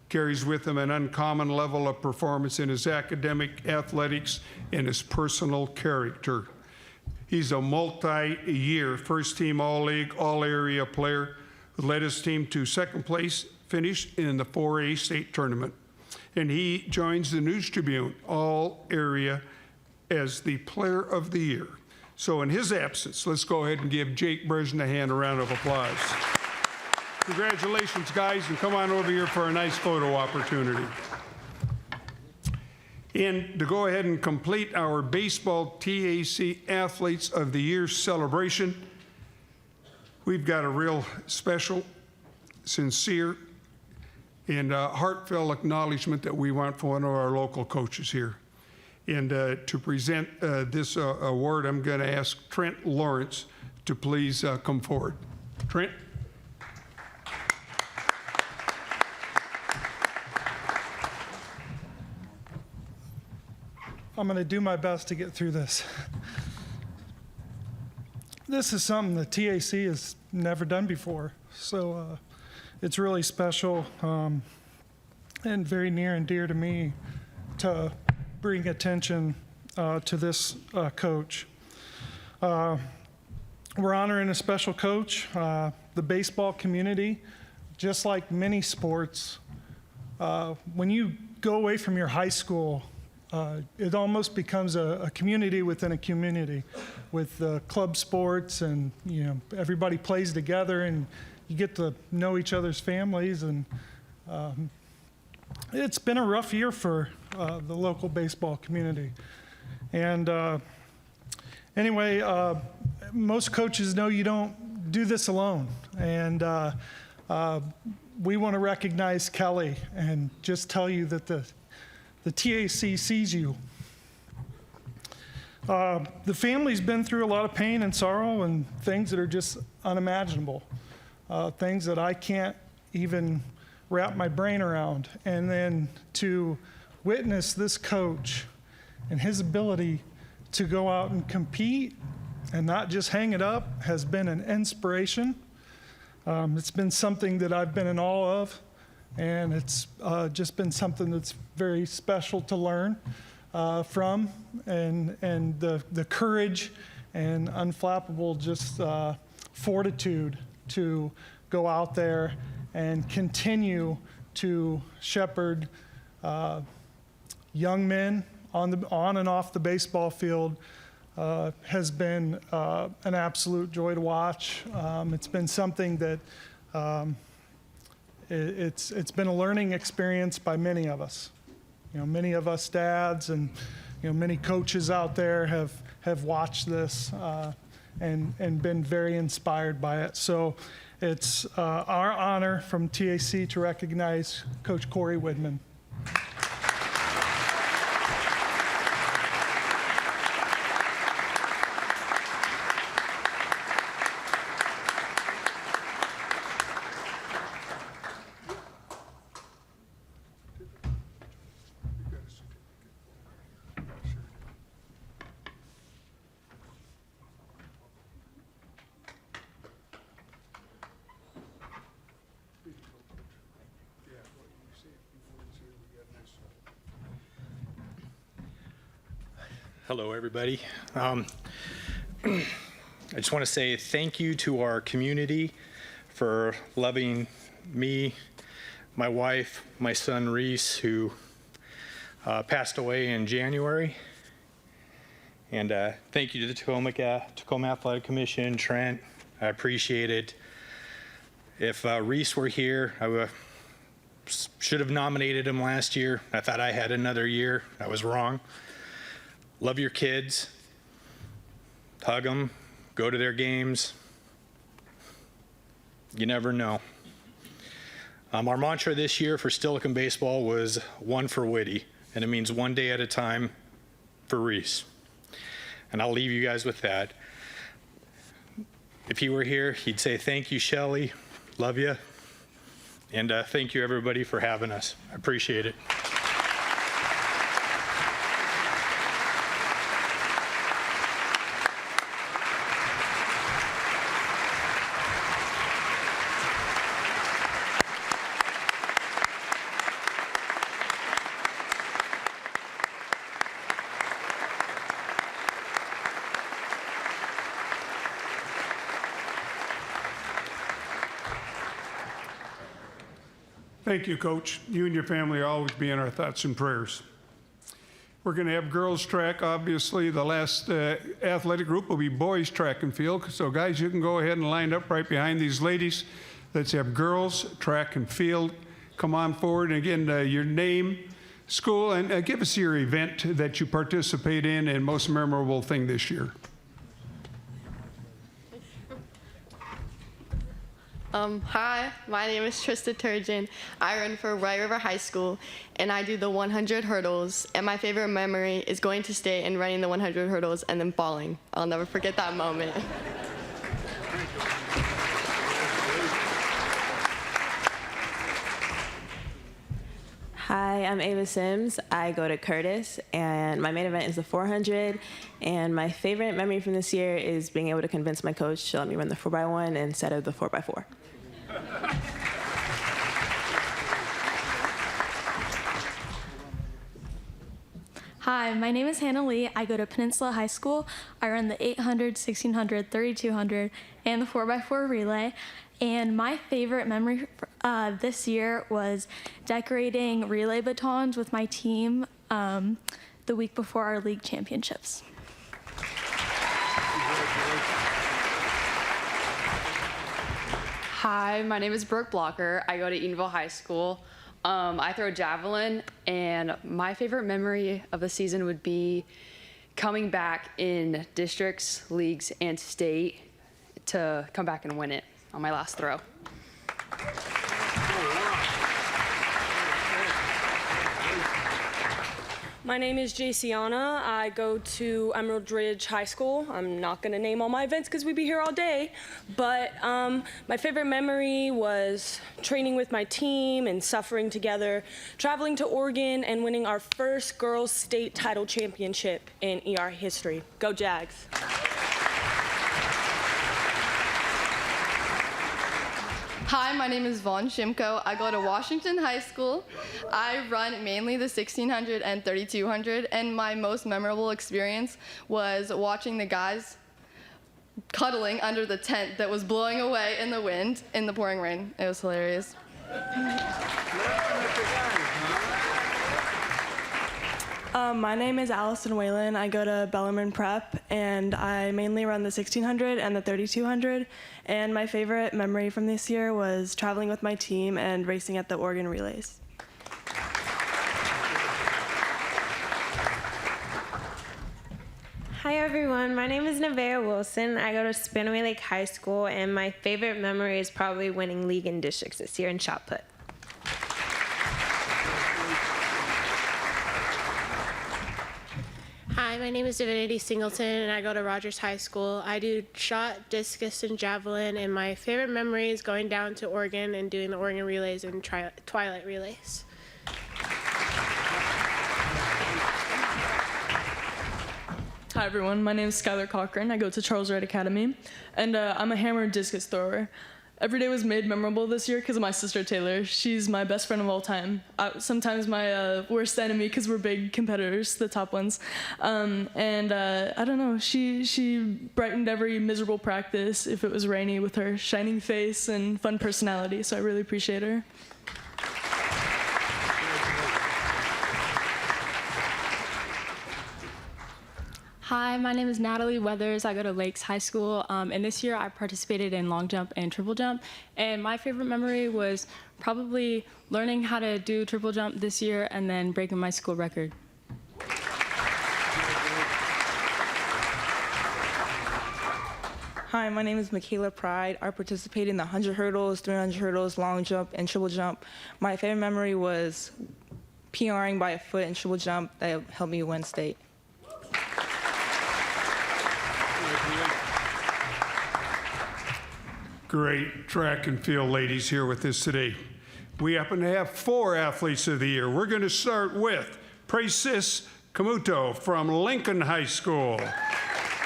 Carries with him an uncommon level of performance in his academic, athletics, and his personal character. He's a multi-year first-team All-League, All-Area player who led his team to second place finish in the 4A state tournament. And he joins the News Tribune All-Area as the Player of the Year. So in his absence, let's go ahead and give Jake Bresnahan a round of applause. Congratulations, guys, and come on over here for a nice photo opportunity. And to go ahead and complete our Baseball TAC Athletes of the Year celebration, we've got a real special, sincere, and heartfelt acknowledgement that we want for one of our local coaches here. And to present this award, I'm going to ask Trent Lawrence to please come forward. Trent? I'm going to do my best to get through this. This is something the TAC has never done before, so it's really special and very near and dear to me to bring attention to this coach. We're honoring a special coach. The baseball community, just like many sports, when you go away from your high school, it almost becomes a community within a community with club sports, and everybody plays together and you get to know each other's families. And it's been a rough year for the local baseball community. And anyway, most coaches know you don't do this alone. And we want to recognize Kelly and just tell you that the TAC sees you. The family's been through a lot of pain and sorrow and things that are just unimaginable, things that I can't even wrap my brain around. And then to witness this coach and his ability to go out and compete and not just hang it up has been an inspiration. It's been something that I've been in awe of, and it's just been something that's very special to learn from, and the courage and unflappable just fortitude to go out there and continue to shepherd young men on and off the baseball field has been an absolute joy to watch. It's been something that it's been a learning experience by many of us. Many of us dads and many coaches out there have watched this and been very inspired by it. So it's our honor from TAC to recognize Coach Corey Widman. Hello, everybody. I just want to say thank you to our community for loving me, my wife, my son Reese, who passed away in January. And thank you to the Tacoma Athletic Commission, Trent. I appreciate it. If Reese were here, I should have nominated him last year. I thought I had another year. I was wrong. Love your kids, hug them, go to their games. You never know. Our mantra this year for Steilacoom baseball was one for Whitty, and it means one day at a time for Reese. And I'll leave you guys with that. If he were here, he'd say, thank you, Shelly, love you, and thank you everybody for having us. I appreciate it. Thank you, Coach. You and your family will always be in our thoughts and prayers. We're going to have girls track. Obviously, the last athletic group will be boys track and field. So, guys, you can go ahead and line up right behind these ladies. Let's have girls track and field. Come on forward. And again, your name, school, and give us your event that you participate in and most memorable thing this year. Hi, my name is Trista Turgeon. I run for White River High School, and I do the 100 hurdles. And my favorite memory is going to state and running the 100 hurdles and then falling. I'll never forget that moment. Hi, I'm Ava Sims. I go to Curtis, and my main event is the 400. And my favorite memory from this year is being able to convince my coach to let me run the 4x1 instead of the 4x4. Hi, my name is Hannah Lee. I go to Peninsula High School. I run the 800, 1600, 3200, and the 4x4 relay. And my favorite memory this year was decorating relay batons with my team the week before our league championships. Hi, my name is Brooke Blocker. I go to Eatonville High School. I throw javelin, and my favorite memory of the season would be coming back in districts, leagues, and state to come back and win it on my last throw. My name is Jaciana. I go to Emerald Ridge High School. I'm not going to name all my events because we'd be here all day, but my favorite memory was training with my team and suffering together, traveling to Oregon, and winning our first girls' state title championship in ER history. Go Jags. Hi, my name is Vaughn Shimko. I go to Washington High School. I run mainly the 1600 and 3200, and my most memorable experience was watching the guys cuddling under the tent that was blowing away in the wind in the pouring rain. It was hilarious. My name is Allison Whalen. I go to Bellarmine Prep, and I mainly run the 1600 and the 3200. And my favorite memory from this year was traveling with my team and racing at the Oregon Relays. Hi everyone, my name is Nevaeh Wilson. I go to Spanaway Lake High School, and my favorite memory is probably winning league and districts this year in shot put. Hi, my name is Divinity Singleton, and I go to Rogers High School. I do shot, discus, and javelin, and my favorite memory is going down to Oregon and doing the Oregon Relays and Twilight Relays. Hi everyone, my name is Skylar Cochran. I go to Charles Wright Academy, and I'm a hammer and discus thrower. Every day was made memorable this year because of my sister Taylor. She's my best friend of all time. Sometimes my worst enemy because we're big competitors, the top ones. I don't know, she brightened every miserable practice if it was rainy with her shining face and fun personality, so I really appreciate her. Hi, my name is Natalie Weathers. I go to Lakes High School, and this year I participated in long jump and triple jump. And my favorite memory was probably learning how to do triple jump this year and then breaking my school record. Hi, my name is Michaela Pride. I participated in the 100 hurdles, 300 hurdles, long jump, and triple jump. My favorite memory was PRing by a foot in triple jump that helped me win state. Great track and field ladies here with us today. We happen to have 4 athletes of the year. We're going to start with Pracis Kamuto from Lincoln High School.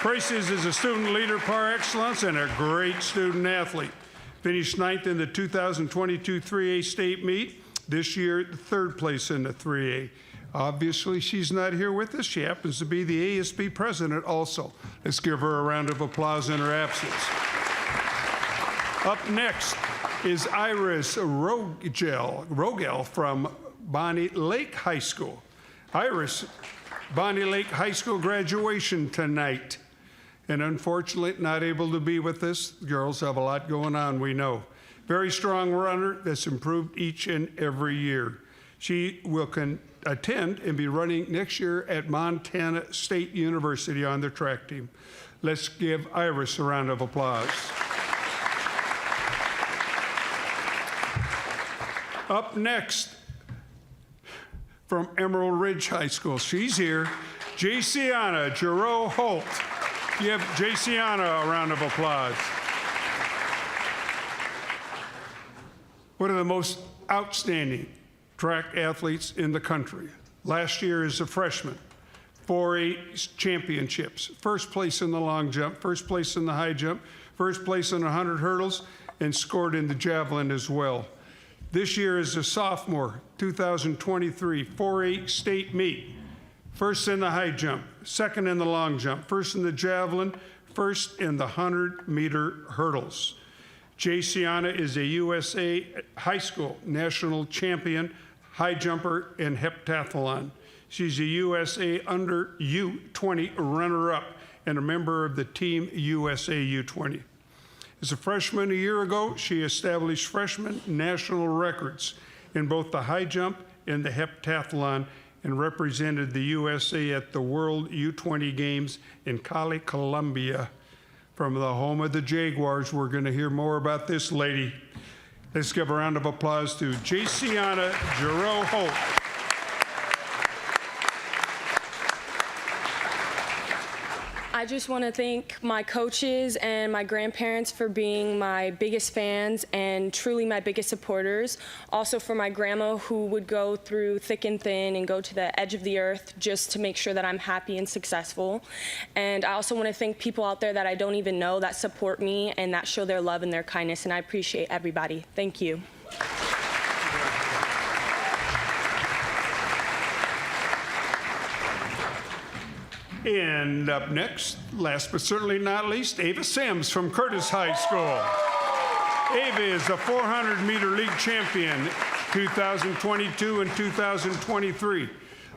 Pracis is a student leader par excellence and a great student athlete. Finished 9th in the 2022 3A state meet. This year, 3rd place in the 3A. Obviously, she's not here with us. She happens to be the ASB president also. Let's give her a round of applause in her absence. Up next is Iris Rogel from Bonnie Lake High School. Iris, Bonnie Lake High School graduation tonight. And unfortunately, not able to be with us. Girls have a lot going on, we know. Very strong runner that's improved each and every year. She will attend and be running next year at Montana State University on their track team. Let's give Iris a round of applause. Up next, from Emerald Ridge High School, she's here, Jaciana Giroux Holt. Give Jaciana a round of applause. One of the most outstanding track athletes in the country. Last year as a freshman, 4A championships, 1st place in the long jump, 1st place in the high jump, 1st place in the 100 hurdles, and scored in the javelin as well. This year as a sophomore, 2023 4A state meet, first in the high jump, second in the long jump, first in the javelin, first in the 100-meter hurdles. Jayciana is a USA high school national champion high jumper in heptathlon. She's a USA under U20 runner-up and a member of the Team USA U20. As a freshman a year ago, she established freshman national records in both the high jump and the heptathlon and represented the USA at the World U20 Games in Cali, Colombia. From the home of the Jaguars, we're going to hear more about this lady. Let's give a round of applause to Jayciana Giroux-Holt. I just want to thank my coaches and my grandparents for being my biggest fans and truly my biggest supporters. Also for my grandma, who would go through thick and thin and go to the edge of the earth just to make sure that I'm happy and successful. And I also want to thank people out there that I don't even know that support me and that show their love and their kindness, and I appreciate everybody. Thank you. And up next, last but certainly not least, Ava Sims from Curtis High School. Ava is the 400-meter league champion 2022 and 2023.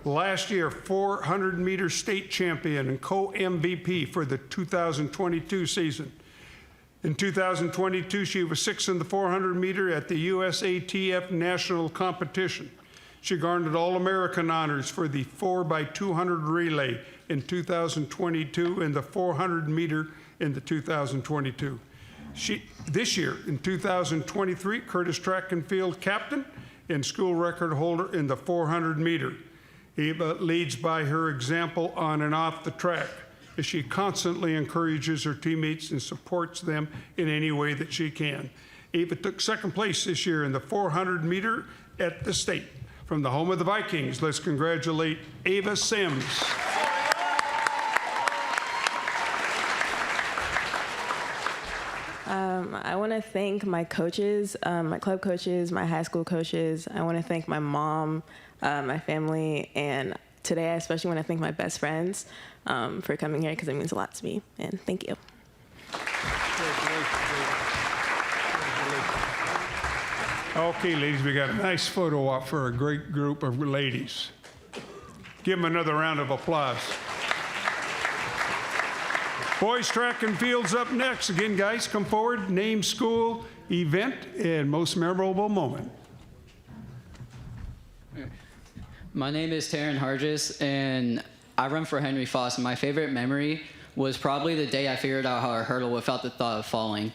Last year, 400-meter state champion and co-MVP for the 2022 season. In 2022, she was sixth in the 400-meter at the USATF national competition. She garnered All-American honors for the 4x200 relay in 2022 and the 400-meter in the 2022. This year, in 2023, Curtis track and field captain and school record holder in the 400-meter. Ava leads by her example on and off the track, as she constantly encourages her teammates and supports them in any way that she can. Ava took second place this year in the 400-meter at the state. From the home of the Vikings, let's congratulate Ava Sims. I want to thank my coaches, my club coaches, my high school coaches. I want to thank my mom, my family, and today I especially want to thank my best friends for coming here because it means a lot to me. And thank you. Okay, ladies, we got a nice photo op for a great group of ladies. Give them another round of applause. Boys track and field's up next. Again, guys, come forward, name, school, event, and most memorable moment. My name is Taryn Hargis, and I run for Henry Foss. My favorite memory was probably the day I figured out how to hurdle without the thought of falling.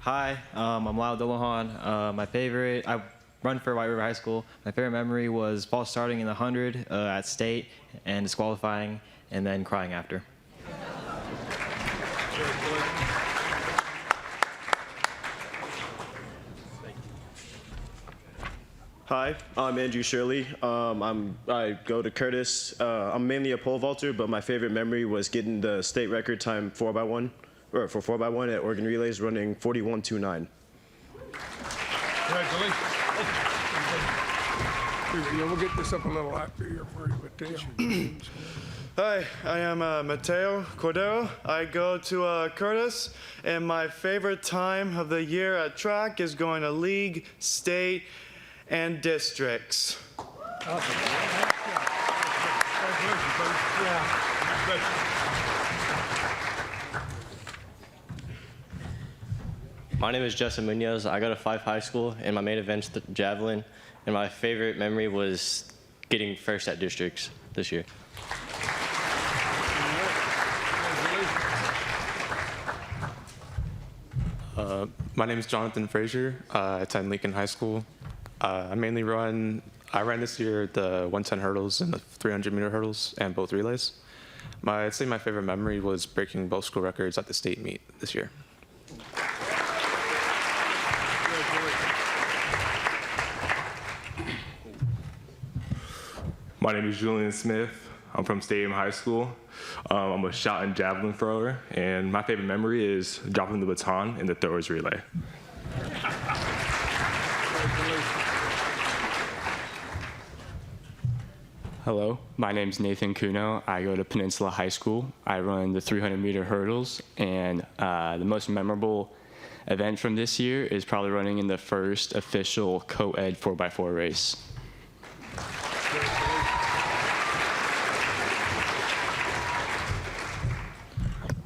Hi, I'm Lyle Dillahan. I run for White River High School. My favorite memory was false starting in the 100 at state and disqualifying and then crying after. Hi, I'm Andrew Shirley. I go to Curtis. I'm mainly a pole vaulter, but my favorite memory was getting the state record time 4x1 at Oregon Relays, running 41.29. Congratulations. We'll get this up a little after here for you, Mateo. Hi, I am Mateo Cordero. I go to Curtis, and my favorite time of the year at track is going to league, state, and districts. My name is Justin Munoz. I go to Fife High School, and my main event's the javelin. And my favorite memory was getting first at districts this year. My name is Jonathan Frazier. I attend Lincoln High School. I ran this year the 110 hurdles and the 300-meter hurdles and both relays. I'd say my favorite memory was breaking both school records at the state meet this year. My name is Julian Smith. I'm from Stadium High School. I'm a shot and javelin thrower, and my favorite memory is dropping the baton in the throwers relay. Hello, my name is Nathan Kuno. I go to Peninsula High School. I run the 300-meter hurdles, and the most memorable event from this year is probably running in the first official co-ed 4x4 race.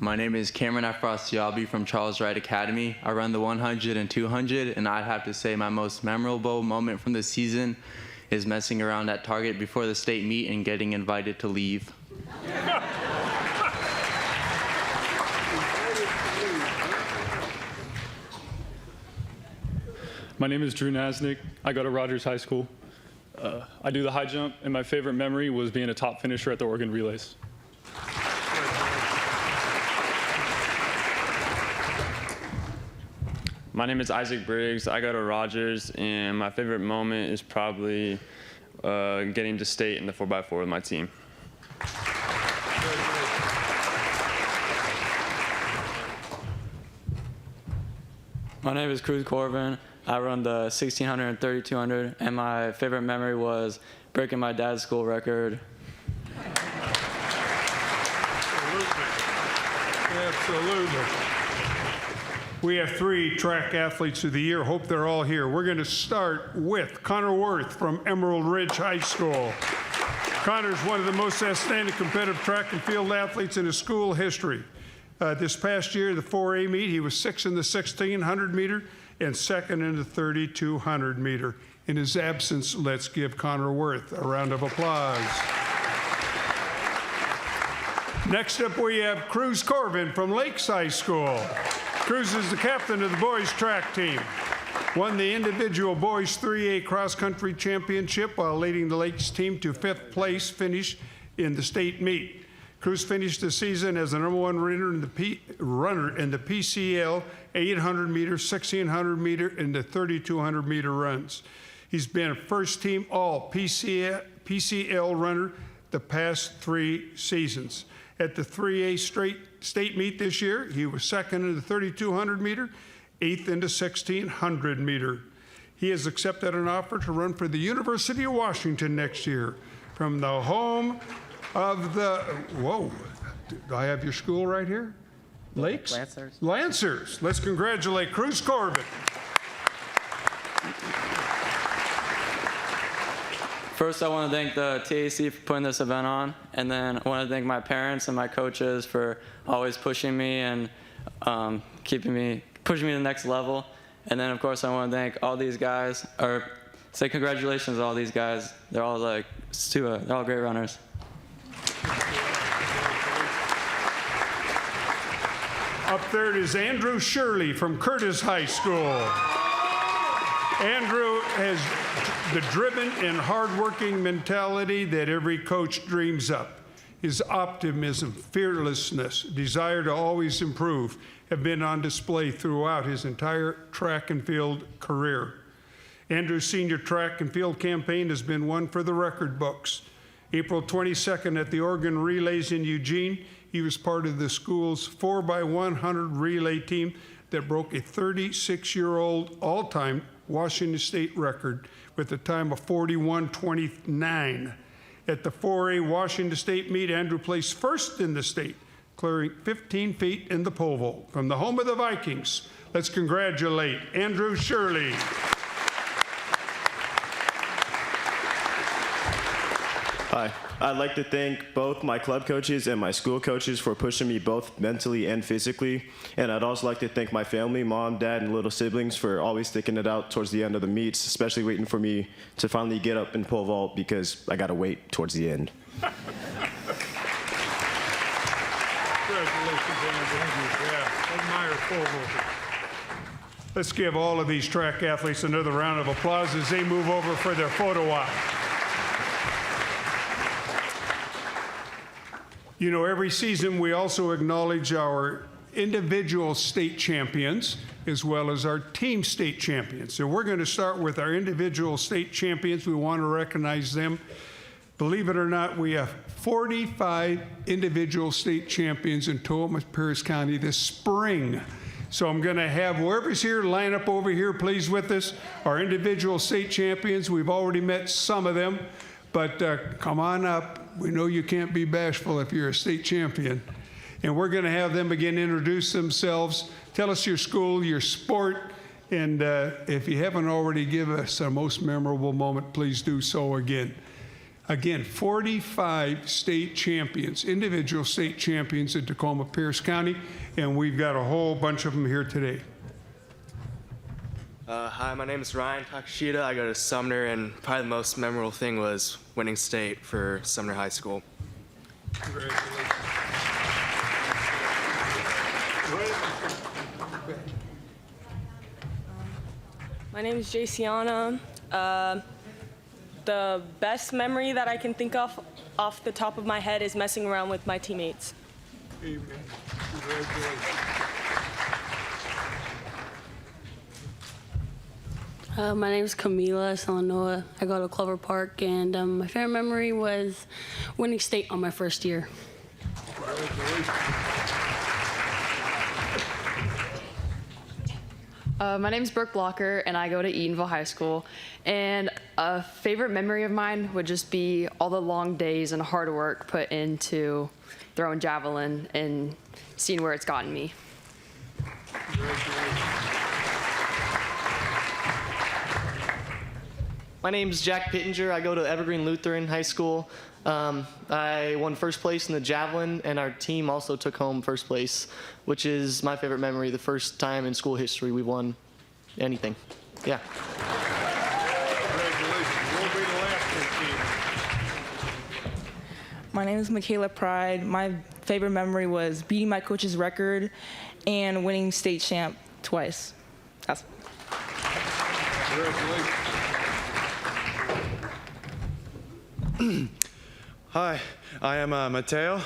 My name is Cameron Afrasiabi from Charles Wright Academy. I run the 100 and 200, and I'd have to say my most memorable moment from the season is messing around at Target before the state meet and getting invited to leave. My name is Drew Nasnick. I go to Rogers High School. I do the high jump, and my favorite memory was being a top finisher at the Oregon Relays. My name is Isaac Briggs. I go to Rogers, and my favorite moment is probably getting to state in the 4x4 with my team. My name is Cruz Corbin. I run the 1600 and 3200, and my favorite memory was breaking my dad's school record. Absolutely. We have 3 track athletes of the year. Hope they're all here. We're going to start with Connor Worth from Emerald Ridge High School. Connor's one of the most outstanding competitive track and field athletes in his school history. This past year, the 4A meet, he was 6th in the 1600 meter and 2nd in the 3200 meter. In his absence, let's give Connor Worth a round of applause. Next up, we have Cruz Corbin from Lakes High School. Cruz is the captain of the boys track team. Won the individual boys 3A cross-country championship while leading the Lakes team to 5th place finish in the state meet. Cruz finished the season as the #1 runner in the PCL 800-meter, 1600-meter, and the 3200-meter runs. He's been a first-team all-PCL runner the past 3 seasons. At the 3A state meet this year, he was 2nd in the 3200-meter, 8th in the 1600-meter. He has accepted an offer to run for the University of Washington next year from the home of the, whoa, do I have your school right here? Lakes? Lancers. Lancers. Let's congratulate Cruz Corbin. First, I want to thank the TAC for putting this event on, and then I want to thank my parents and my coaches for always pushing me and pushing me to the next level. And then, of course, I want to thank all these guys, or say congratulations to all these guys. They're all they're all great runners. Up third is Andrew Shirley from Curtis High School. Andrew has the driven and hardworking mentality that every coach dreams up. His optimism, fearlessness, desire to always improve have been on display throughout his entire track and field career. Andrew's senior track and field campaign has been one for the record books. April 22nd at the Oregon Relays in Eugene, he was part of the school's 4x100 relay team that broke a 36-year-old all-time Washington State record with a time of 41:29. At the 4A Washington State meet, Andrew placed first in the state, clearing 15 feet in the pole vault. From the home of the Vikings, let's congratulate Andrew Shirley. Hi. I'd like to thank both my club coaches and my school coaches for pushing me both mentally and physically. And I'd also like to thank my family, mom, dad, and little siblings for always sticking it out towards the end of the meets, especially waiting for me to finally get up and pole vault because I got to wait towards the end. Congratulations, Andrew. Yeah, admire pole vaulting. Let's give all of these track athletes another round of applause as they move over for their photo op. You know, every season we also acknowledge our individual state champions as well as our team state champions. So we're going to start with our individual state champions. We want to recognize them. Believe it or not, we have 45 individual state champions in Paris County this spring. So I'm going to have whoever's here line up over here, please, with us. Our individual state champions, we've already met some of them, but come on up. We know you can't be bashful if you're a state champion. And we're going to have them again introduce themselves, tell us your school, your sport, and if you haven't already given us a most memorable moment, please do so again. Again, 45 state champions, individual state champions in Tacoma Pierce County, and we've got a whole bunch of them here today. Hi, my name is Ryan Takashita. I go to Sumner, and probably the most memorable thing was winning state for Sumner High School. Congratulations. My name is Jaciana. The best memory that I can think of off the top of my head is messing around with my teammates. Amen. Congratulations. My name is Camila Salanoa. I go to Clover Park, and my favorite memory was winning state on my first year. My name's Brooke Blocker, and I go to Eatonville High School. And a favorite memory of mine would just be all the long days and hard work put into throwing javelin and seeing where it's gotten me. My name's Jack Pittenger. I go to Evergreen Lutheran High School. I won first place in the javelin, and our team also took home first place, which is my favorite memory, the first time in school history we won anything. Yeah. My name is Michaela Pride. My favorite memory was beating my coach's record and winning state champ twice. That's Hi, I am Mateo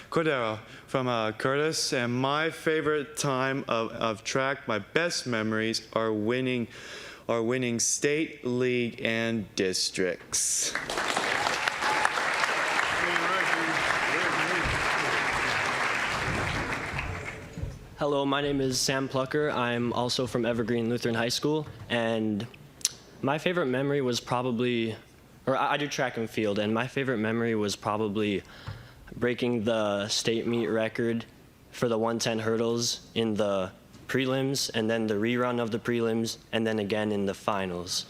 Cordero from Curtis, and my favorite time of track, my best memories are winning state, league, and districts. Hello, my name is Sam Plucker. I'm also from Evergreen Lutheran High School, and my favorite memory was probably, or I do track and field, and my favorite memory was probably breaking the state meet record for the 110 hurdles in the prelims, and then the rerun of the prelims, and then again in the finals.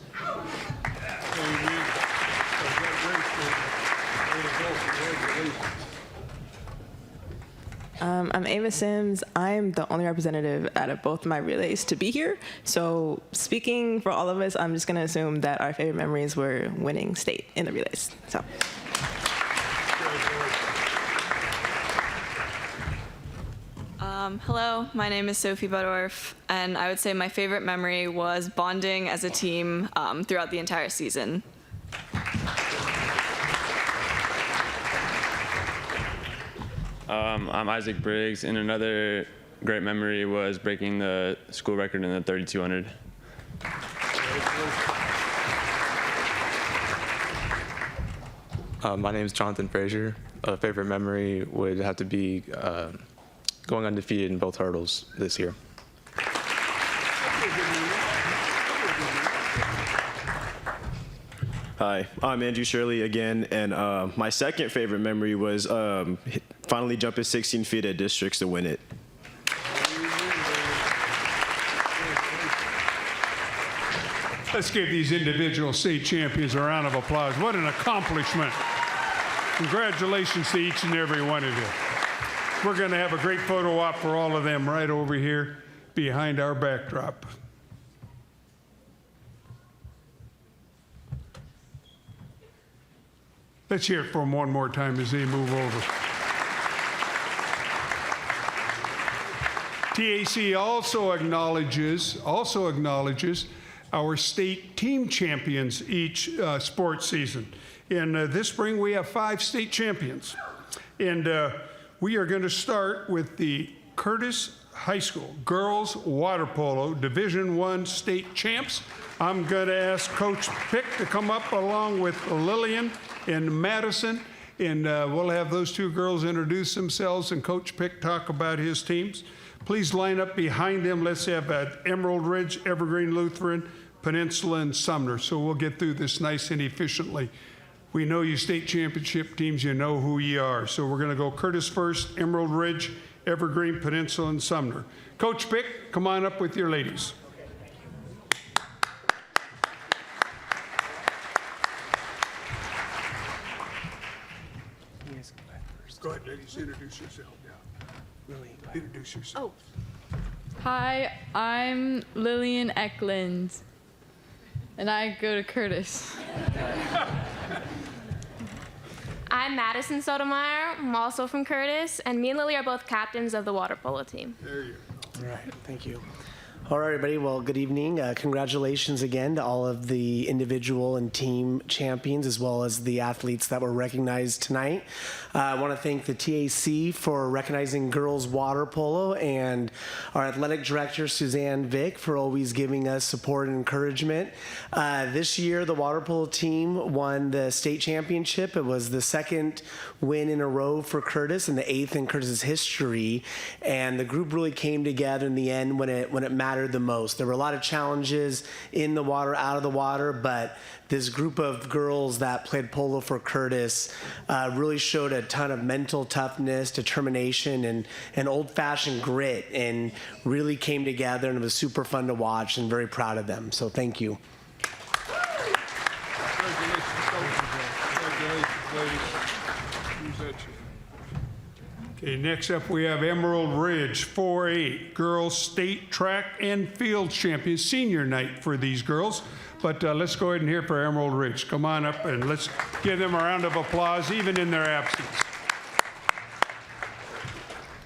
I'm Ava Sims. I'm the only representative out of both my relays to be here. So speaking for all of us, I'm just going to assume that our favorite memories were winning state in the relays. So. Hello, my name is Sophie Budorf, and I would say my favorite memory was bonding as a team throughout the entire season. I'm Isaac Briggs, and another great memory was breaking the school record in the 3200. My name is Jonathan Frazier. A favorite memory would have to be going undefeated in both hurdles this year. Hi, I'm Andrew Shirley again, and my second favorite memory was finally jumping 16 feet at districts to win it. Let's give these individual state champions a round of applause. What an accomplishment. Congratulations to each and every one of you. We're going to have a great photo op for all of them right over here behind our backdrop. Let's hear it for them one more time as they move over. TAC also acknowledges our state team champions each sports season. In this spring, we have 5 state champions. And we are going to start with the Curtis High School Girls Water Polo Division I state champs. I'm going to ask Coach Pick to come up along with Lillian and Madison. And we'll have those two girls introduce themselves and Coach Pick talk about his teams. Please line up behind them. Let's have Emerald Ridge, Evergreen Lutheran, Peninsula, and Sumner. So we'll get through this nice and efficiently. We know you state championship teams, you know who you are. So we're going to go Curtis first, Emerald Ridge, Evergreen, Peninsula, and Sumner. Coach Pick, come on up with your ladies. Go ahead, ladies, introduce yourself. Yeah. Lily, introduce yourself. Hi, I'm Lillian Eklund, and I go to Curtis. I'm Madison Sotomayor. I'm also from Curtis, and me and Lily are both captains of the water polo team. There you go. All right, thank you. All right, everybody. Well, good evening. Congratulations again to all of the individual and team champions, as well as the athletes that were recognized tonight. I want to thank the TAC for recognizing girls water polo and our athletic director, Suzanne Vick, for always giving us support and encouragement. This year, the water polo team won the state championship. It was the second win in a row for Curtis and the 8th in Curtis's history. And the group really came together in the end when it mattered the most. There were a lot of challenges in the water, out of the water, but this group of girls that played polo for Curtis really showed a ton of mental toughness, determination, and old-fashioned grit, and really came together, and it was super fun to watch, and very proud of them. So thank you. Okay, next up we have Emerald Ridge 4A girls state track and field champions, senior night for these girls. But let's go ahead and hear for Emerald Ridge. Come on up and let's give them a round of applause, even in their absence.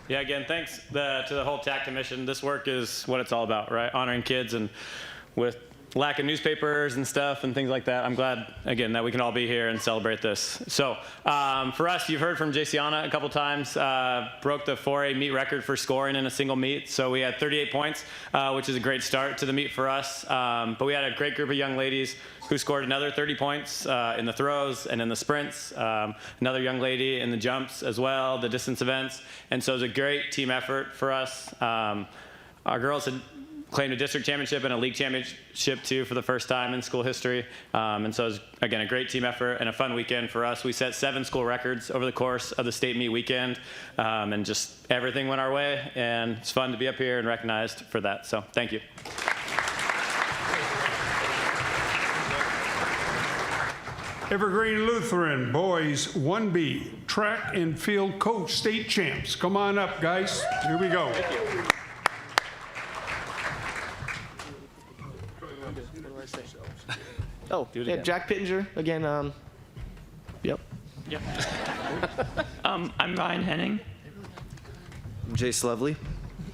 Yeah, again, thanks to the whole TAC Commission. This work is what it's all about, right? Honoring kids, and with lack of newspapers and stuff and things like that, I'm glad, again, that we can all be here and celebrate this. So for us, you've heard from Jayciana a couple times, broke the 4A meet record for scoring in a single meet. So we had 38 points, which is a great start to the meet for us. But we had a great group of young ladies who scored another 30 points in the throws and in the sprints. Another young lady in the jumps as well, the distance events. And so it was a great team effort for us. Our girls had claimed a district championship and a league championship too for the first time in school history. And so it was, again, a great team effort and a fun weekend for us. We set 7 school records over the course of the state meet weekend, and just everything went our way, and it's fun to be up here and recognized for that. So thank you. Evergreen Lutheran boys 1B track and field coach state champs. Come on up, guys. Here we go. Thank you. Oh, yeah, Jack Pittenger again. Yep. Yep. I'm Ryan Henning. I'm Jace Lovely.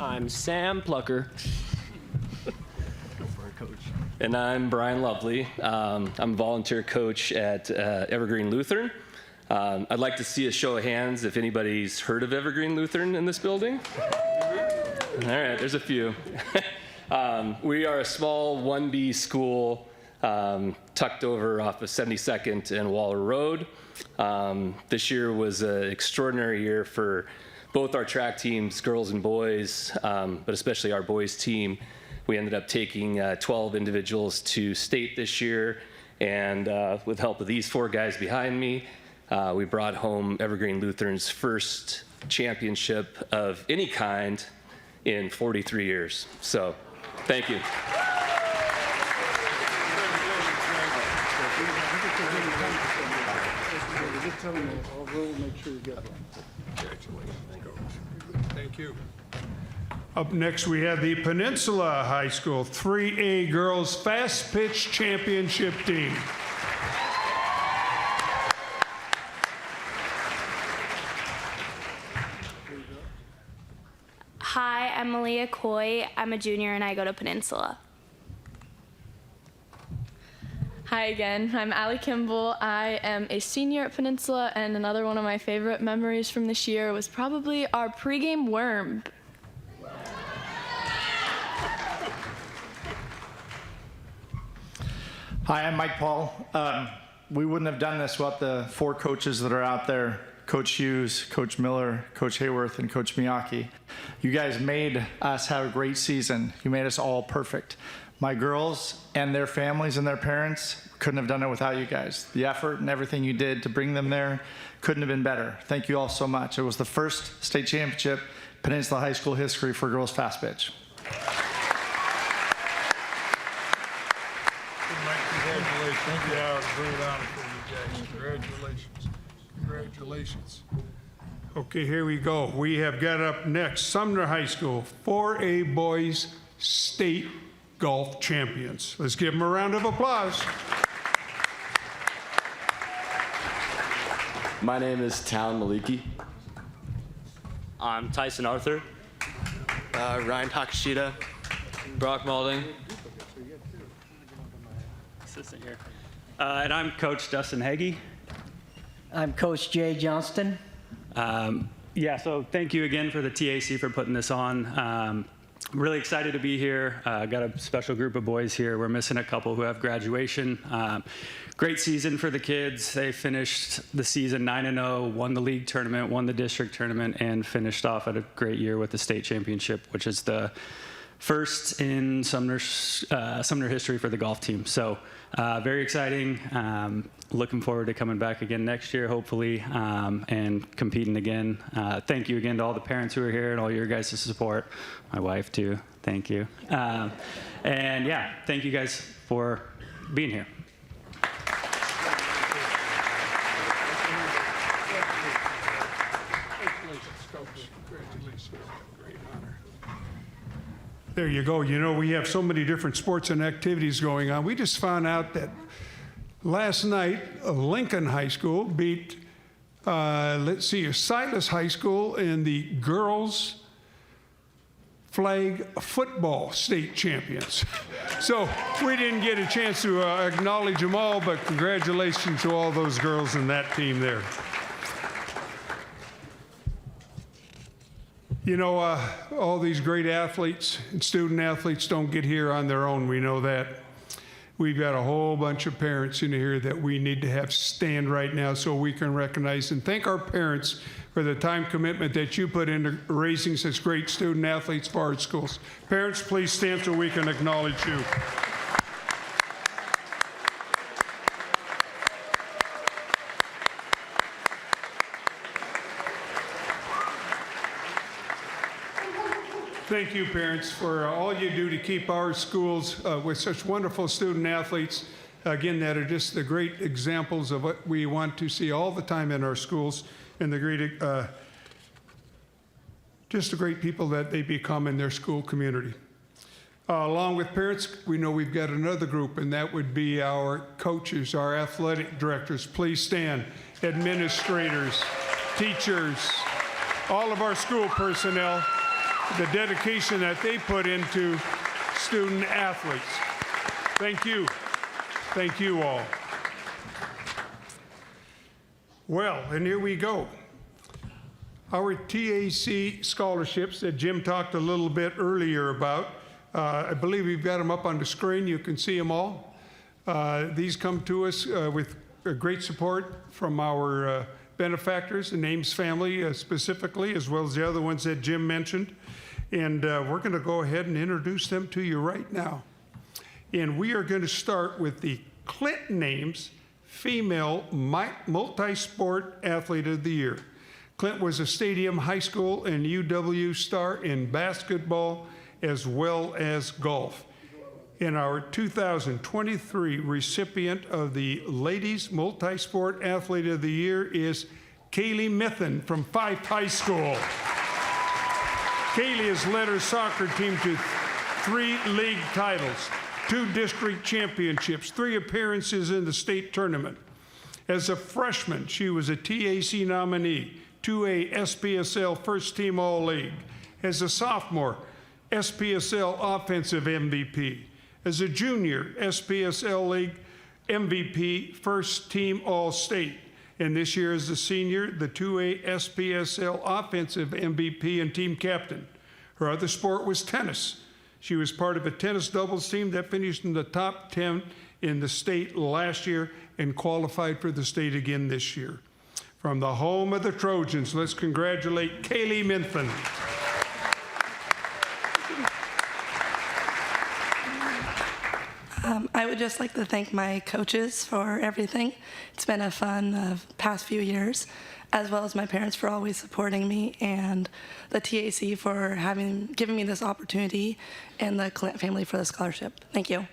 I'm Sam Plucker. And I'm Brian Lovely. I'm a volunteer coach at Evergreen Lutheran. I'd like to see a show of hands if anybody's heard of Evergreen Lutheran in this building. All right, there's a few. We are a small 1B school tucked over off of 72nd and Waller Road. This year was an extraordinary year for both our track teams, girls and boys, but especially our boys team. We ended up taking 12 individuals to state this year, and with the help of these 4 guys behind me, we brought home Evergreen Lutheran's first championship of any kind in 43 years. So, thank you. We'll make sure you get one. Congratulations, Coach. Thank you. Up next, we have the Peninsula High School 3A Girls Fast Pitch Championship Team. Hi, I'm Malia Coy. I'm a junior and I go to Peninsula. Hi again, I'm Allie Kimball. I am a senior at Peninsula, and another one of my favorite memories from this year was probably our pregame worm. Hi, I'm Mike Paul. we wouldn't have done this without the 4 coaches that are out there, Coach Hughes, Coach Miller, Coach Hayworth, and Coach Miyake. You guys made us have a great season. You made us all perfect. My girls and their families and their parents couldn't have done it without you guys. The effort and everything you did to bring them there couldn't have been better. Thank you all so much. It was the first state championship Peninsula High School history for girls fast pitch. Congratulations. Yeah, it's a great honor for you guys. Congratulations. Congratulations. Okay, here we go. We have got up next Sumner High School 4A boys state golf champions. Let's give them a round of applause. My name is Talon Maliki. I'm Tyson Arthur. Ryan Takashita. Brock Malding. Assistant here. And I'm Coach Dustin Hagee. I'm Coach Jay Johnston. Yeah, so thank you again for the TAC for putting this on. Really excited to be here. Got a special group of boys here. We're missing a couple who have graduation. Great season for the kids. They finished the season 9-0, won the league tournament, won the district tournament, and finished off at a great year with the state championship, which is the first in Sumner history for the golf team. So very exciting. Looking forward to coming back again next year, hopefully, and competing again. Thank you again to all the parents who are here and all your guys' support. My wife, too. Thank you. And yeah, thank you guys for being here. There you go. You know, we have so many different sports and activities going on. We just found out that last night, Lincoln High School beat, Silas High School in the girls flag football state champions. So we didn't get a chance to acknowledge them all, but congratulations to all those girls and that team there. You know, all these great athletes and student athletes don't get here on their own. We know that. We've got a whole bunch of parents in here that we need to have stand right now so we can recognize and thank our parents for the time commitment that you put into raising such great student athletes for our schools. Parents, please stand so we can acknowledge you. Thank you, parents, for all you do to keep our schools with such wonderful student athletes, again, that are just the great examples of what we want to see all the time in our schools and the great, just the great people that they become in their school community. Along with parents, we know we've got another group, and that would be our coaches, our athletic directors. Please stand. Administrators, teachers, all of our school personnel, the dedication that they put into student athletes. Thank you. Thank you all. Well, and here we go. Our TAC scholarships that Jim talked a little bit earlier about, I believe we've got them up on the screen. You can see them all. These come to us with great support from our benefactors, and Ames family specifically, as well as the other ones that Jim mentioned. And we're going to go ahead and introduce them to you right now. And we are going to start with the Clinton Ames Female Multi-Sport Athlete of the Year. Clint was a Stadium High School and UW star in basketball as well as golf. And our 2023 recipient of the Ladies Multi-Sport Athlete of the Year is Kaylee Mithen from Fife High School. Kaylee has led her soccer team to 3 league titles, 2 district championships, 3 appearances in the state tournament. As a freshman, she was a TAC nominee, 2A SPSL First Team All-League. As a sophomore, SPSL Offensive MVP. As a junior, SPSL League MVP First Team All-State. And this year as a senior, the 2A SPSL Offensive MVP and team captain. Her other sport was tennis. She was part of a tennis doubles team that finished in the top 10 in the state last year and qualified for the state again this year. From the home of the Trojans, let's congratulate Kaylee Minfin. I would just like to thank my coaches for everything. It's been a fun past few years, as well as my parents for always supporting me, and the TAC for giving me this opportunity, and the Clint family for the scholarship. Thank you.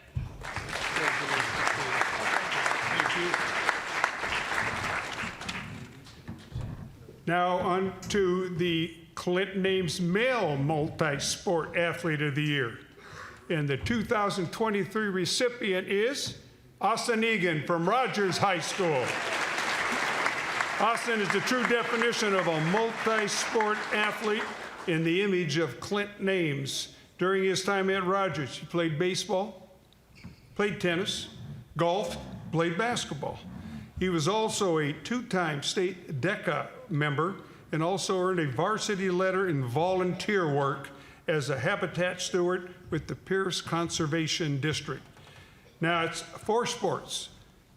Thank you. Now on to the Clint Names Male Multi-Sport Athlete of the Year. And the 2023 recipient is Austin Egan from Rogers High School. Austin is the true definition of a multi-sport athlete in the image of Clint Names. During his time at Rogers, he played baseball, played tennis, golf, played basketball. He was also a two-time state DECA member and also earned a varsity letter in volunteer work as a habitat steward with the Pierce Conservation District. Now it's 4 sports,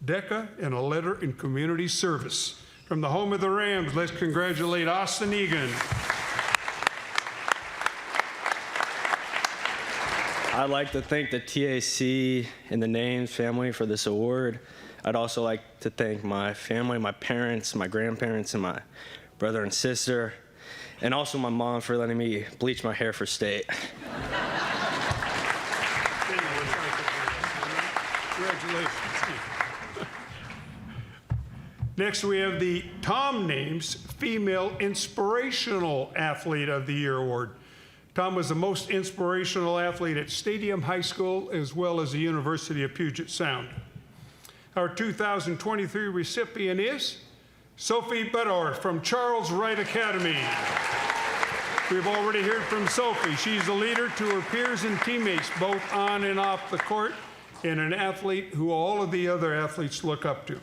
DECA, and a letter in community service. From the home of the Rams, let's congratulate Austin Egan. I'd like to thank the TAC and the Names family for this award. I'd also like to thank my family, my parents, my grandparents, and my brother and sister, and also my mom for letting me bleach my hair for state. Congratulations. Next, we have the Tom Names Female Inspirational Athlete of the Year Award. Tom was the most inspirational athlete at Stadium High School as well as the University of Puget Sound. Our 2023 recipient is Sophie Bedor from Charles Wright Academy. We've already heard from Sophie. She's a leader to her peers and teammates, both on and off the court, and an athlete who all of the other athletes look up to.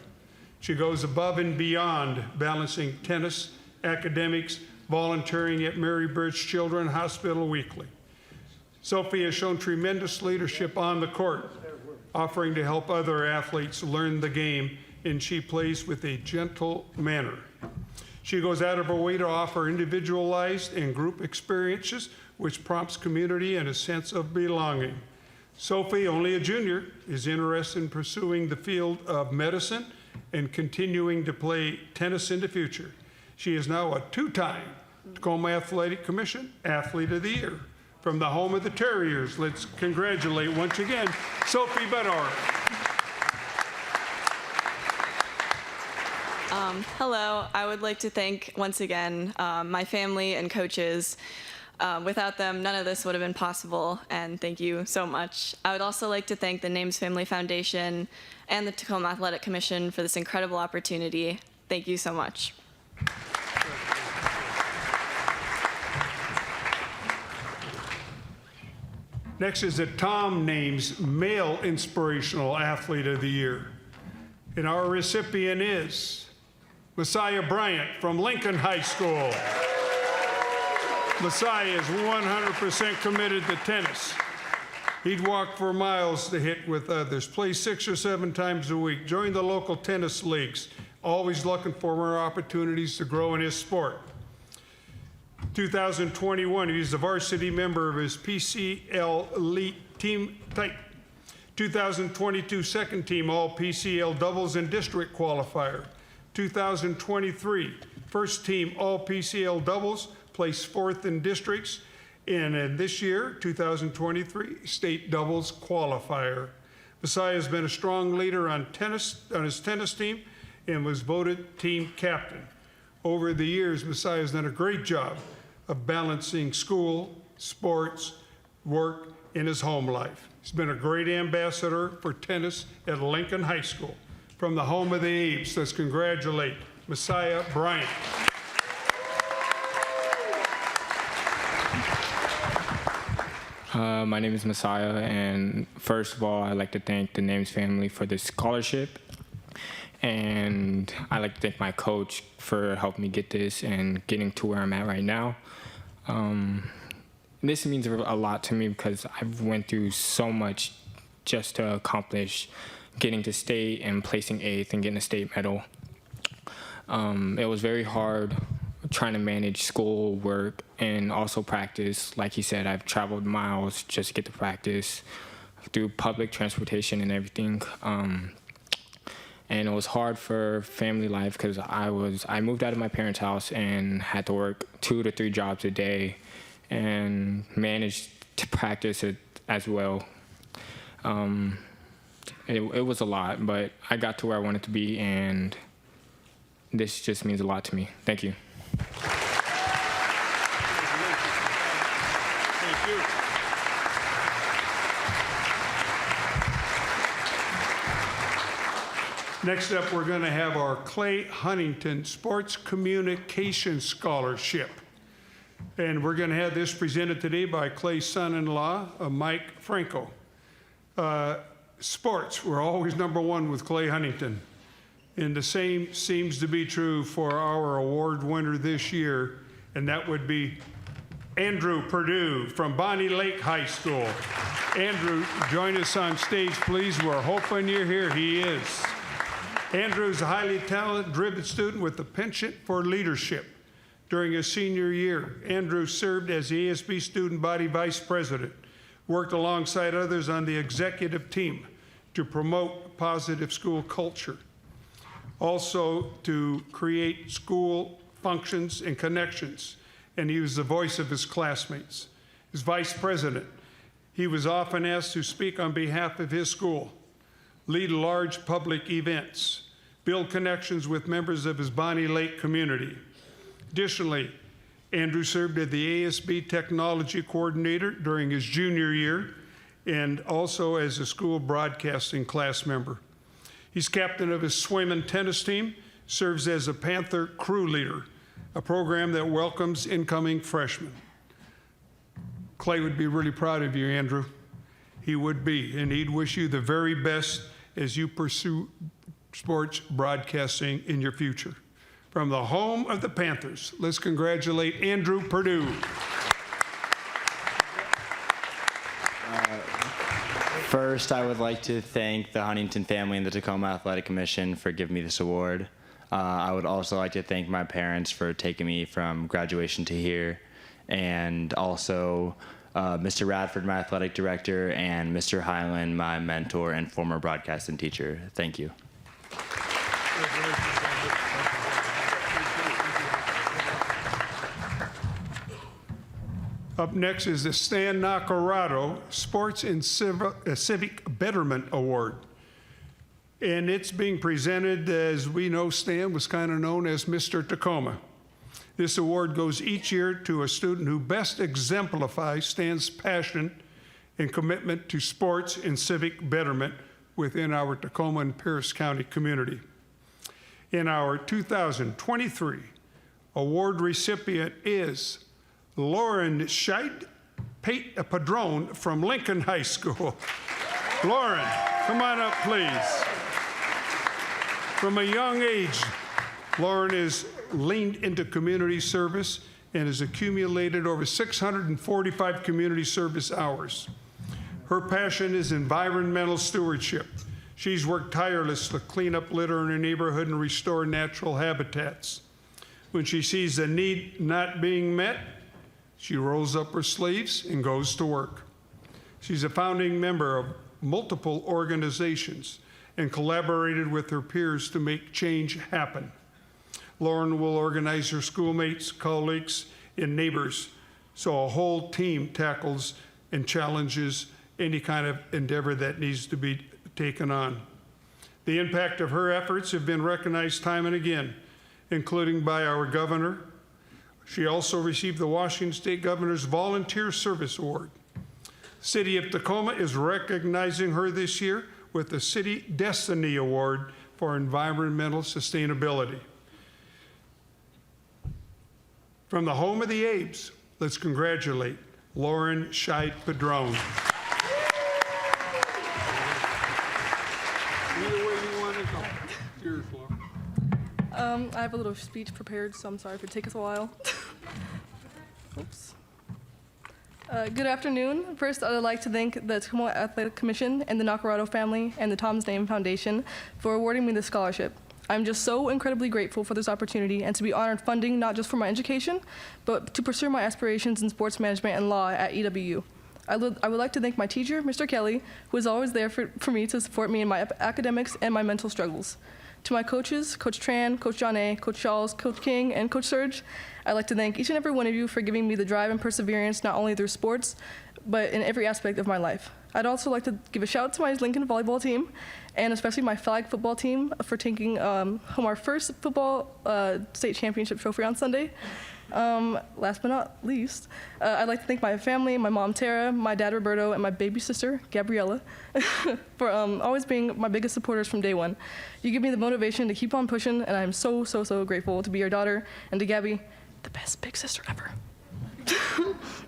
She goes above and beyond, balancing tennis, academics, volunteering at Mary Birch Children's Hospital weekly. Sophie has shown tremendous leadership on the court, offering to help other athletes learn the game, and she plays with a gentle manner. She goes out of her way to offer individualized and group experiences, which prompts community and a sense of belonging. Sophie, only a junior, is interested in pursuing the field of medicine and continuing to play tennis in the future. She is now a 2-time Tacoma Athletic Commission Athlete of the Year. From the home of the Terriers, let's congratulate once again Sophie Bedor. Hello, I would like to thank once again my family and coaches. Without them, none of this would have been possible, and thank you so much. I would also like to thank the Names Family Foundation and the Tacoma Athletic Commission for this incredible opportunity. Thank you so much. Next is the Tom Names Male Inspirational Athlete of the Year. And our recipient is Messiah Bryant from Lincoln High School. Messiah is 100% committed to tennis. He'd walk for miles to hit with others, play 6 or 7 times a week, join the local tennis leagues, always looking for more opportunities to grow in his sport. 2021, he was the varsity member of his PCL Elite team type. 2022 second team all PCL doubles and district qualifier. 2023 first team all PCL doubles, placed 4th in districts. And this year, 2023, state doubles qualifier. Messiah has been a strong leader on his tennis team and was voted team captain. Over the years, Messiah has done a great job of balancing school, sports, work, and his home life. He's been a great ambassador for tennis at Lincoln High School. From the home of the Abes, let's congratulate Messiah Bryant. My name is Messiah, and first of all, I'd like to thank the Names family for this scholarship. And I'd like to thank my coach for helping me get this and getting to where I'm at right now. This means a lot to me because I've went through so much just to accomplish getting to state and placing 8th and getting a state medal. It was very hard trying to manage school, work, and also practice. Like he said, I've traveled miles just to get to practice through public transportation and everything. And it was hard for family life because I moved out of my parents' house and had to work 2 to 3 jobs a day and managed to practice it as well. It was a lot, but I got to where I wanted to be, and this just means a lot to me. Thank you. Thank you. Next up, we're going to have our Clay Huntington Sports Communication Scholarship. And we're going to have this presented today by Clay's son-in-law, Mike Franco. Sports, we're always #1 with Clay Huntington. And the same seems to be true for our award winner this year, and that would be Andrew Perdue from Bonnie Lake High School. Andrew, join us on stage, please. We're hoping you're here. He is. Andrew's a highly talented, driven student with a penchant for leadership. During his senior year, Andrew served as the ASB Student Body Vice President, worked alongside others on the executive team to promote positive school culture, also to create school functions and connections, and he was the voice of his classmates. As vice president, he was often asked to speak on behalf of his school, lead large public events, build connections with members of his Bonnie Lake community. Additionally, Andrew served as the ASB Technology Coordinator during his junior year and also as a school broadcasting class member. He's captain of his swim and tennis team, serves as a Panther crew leader, a program that welcomes incoming freshmen. Clay would be really proud of you, Andrew. He would be, and he'd wish you the very best as you pursue sports broadcasting in your future. From the home of the Panthers, let's congratulate Andrew Perdue. First, I would like to thank the Huntington family and the Tacoma Athletic Commission for giving me this award. I would also like to thank my parents for taking me from graduation to here, and also Mr. Radford, my athletic director, and Mr. Hyland, my mentor and former broadcasting teacher. Thank you. Up next is the Stan Nacarado Sports and Civic Betterment Award. And it's being presented, as we know, Stan was kind of known as Mr. Tacoma. This award goes each year to a student who best exemplifies Stan's passion and commitment to sports and civic betterment within our Tacoma and Pierce County community. In our 2023 award recipient is Lauren Scheid Padron from Lincoln High School. Lauren, come on up, please. From a young age, Lauren has leaned into community service and has accumulated over 645 community service hours. Her passion is environmental stewardship. She's worked tirelessly to clean up litter in her neighborhood and restore natural habitats. When she sees a need not being met, she rolls up her sleeves and goes to work. She's a founding member of multiple organizations and collaborated with her peers to make change happen. Lauren will organize her schoolmates, colleagues, and neighbors so a whole team tackles and challenges any kind of endeavor that needs to be taken on. The impact of her efforts have been recognized time and again, including by our governor. She also received the Washington State Governor's Volunteer Service Award. City of Tacoma is recognizing her this year with the City Destiny Award for environmental sustainability. From the home of the Abes, let's congratulate Lauren Scheid Padron. Either way you want to go. Yours, Lauren. I have a little speech prepared, so I'm sorry if it takes a while. Oops. Good afternoon. First, I'd like to thank the Tacoma Athletic Commission and the Nacarado family and the Tom's Name Foundation for awarding me this scholarship. I'm just so incredibly grateful for this opportunity and to be honored funding not just for my education, but to pursue my aspirations in sports management and law at EWU. I would like to thank my teacher, Mr. Kelly, who is always there for me to support me in my academics and my mental struggles. To my coaches, Coach Tran, Coach John A., Coach Charles, Coach King, and Coach Serge, I'd like to thank each and every one of you for giving me the drive and perseverance not only through sports, but in every aspect of my life. I'd also like to give a shout out to my Lincoln volleyball team, and especially my flag football team for taking home our first football state championship trophy on Sunday. Last but not least, I'd like to thank my family, my mom Tara, my dad Roberto, and my baby sister Gabriella for always being my biggest supporters from day one. You give me the motivation to keep on pushing, and I'm so grateful to be your daughter, and to Gabby, the best big sister ever.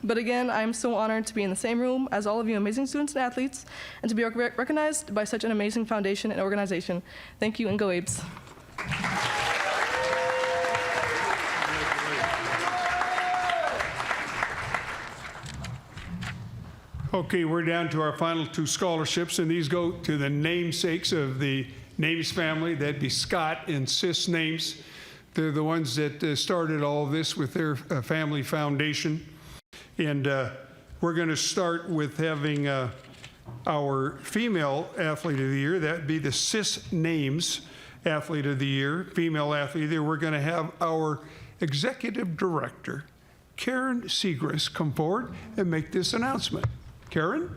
But again, I'm so honored to be in the same room as all of you amazing students and athletes, and to be recognized by such an amazing foundation and organization. Thank you, and go Abes. Okay, we're down to our final two scholarships, and these go to the namesakes of the Names family. That'd be Scott and Sis Names. They're the ones that started all of this with their family foundation. And we're going to start with having our female athlete of the year. That'd be the Sis Names athlete of the year, female athlete of the year. We're going to have our executive director, Karen Segrist, come forward and make this announcement. Karen?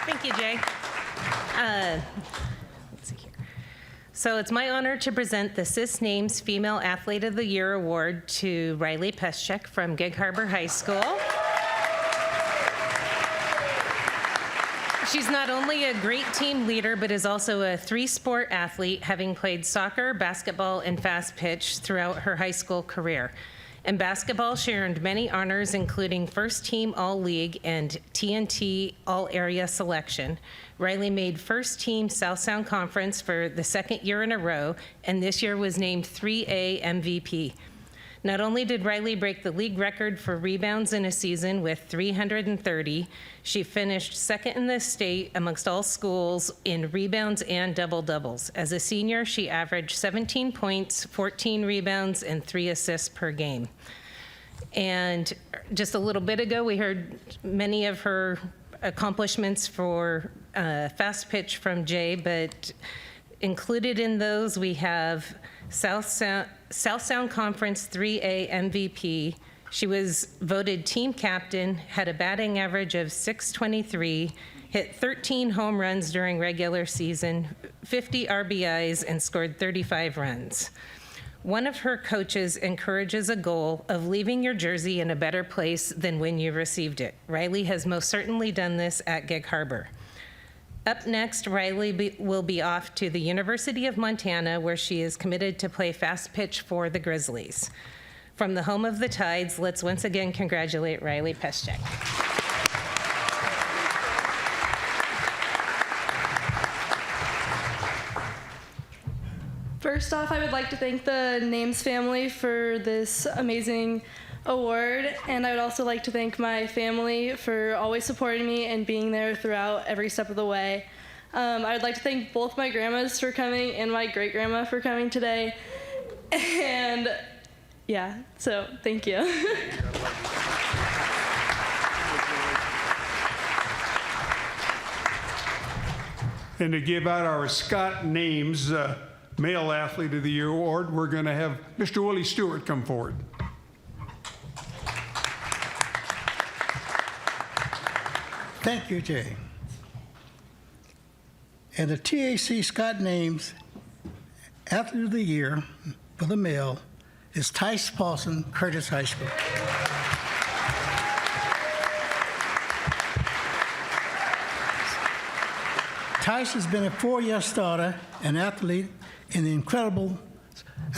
Thank you, Jay. Let's see here. So it's my honor to present the Sis Names Female Athlete of the Year Award to Riley Peschek from Gig Harbor High School. She's not only a great team leader, but is also a three-sport athlete, having played soccer, basketball, and fast pitch throughout her high school career. In basketball, she earned many honors, including First Team All-League and TNT All-Area Selection. Riley made First Team South Sound Conference for the second year in a row, and this year was named 3A MVP. Not only did Riley break the league record for rebounds in a season with 330, she finished second in the state amongst all schools in rebounds and double-doubles. As a senior, she averaged 17 points, 14 rebounds, and 3 assists per game. And just a little bit ago, we heard many of her accomplishments for fast pitch from Jay, but included in those, we have South Sound Conference 3A MVP. She was voted team captain, had a batting average of .623, hit 13 home runs during regular season, 50 RBIs, and scored 35 runs. One of her coaches encourages a goal of leaving your jersey in a better place than when you received it. Riley has most certainly done this at Gig Harbor. Up next, Riley will be off to the University of Montana, where she is committed to play fast pitch for the Grizzlies. From the home of the Tides, let's once again congratulate Riley Peschek. First off, I would like to thank the Names family for this amazing award, and I would also like to thank my family for always supporting me and being there throughout every step of the way. I would like to thank both my grandmas for coming and my great-grandma for coming today. And yeah, so thank you. And to give out our Scott Names Male Athlete of the Year Award, we're going to have Mr. Willie Stewart come forward. Thank you, Jay. And the TAC Scott Names Athlete of the Year for the male is Tice Paulson, Curtis High School. Tice has been a 4-year starter and athlete in the incredible,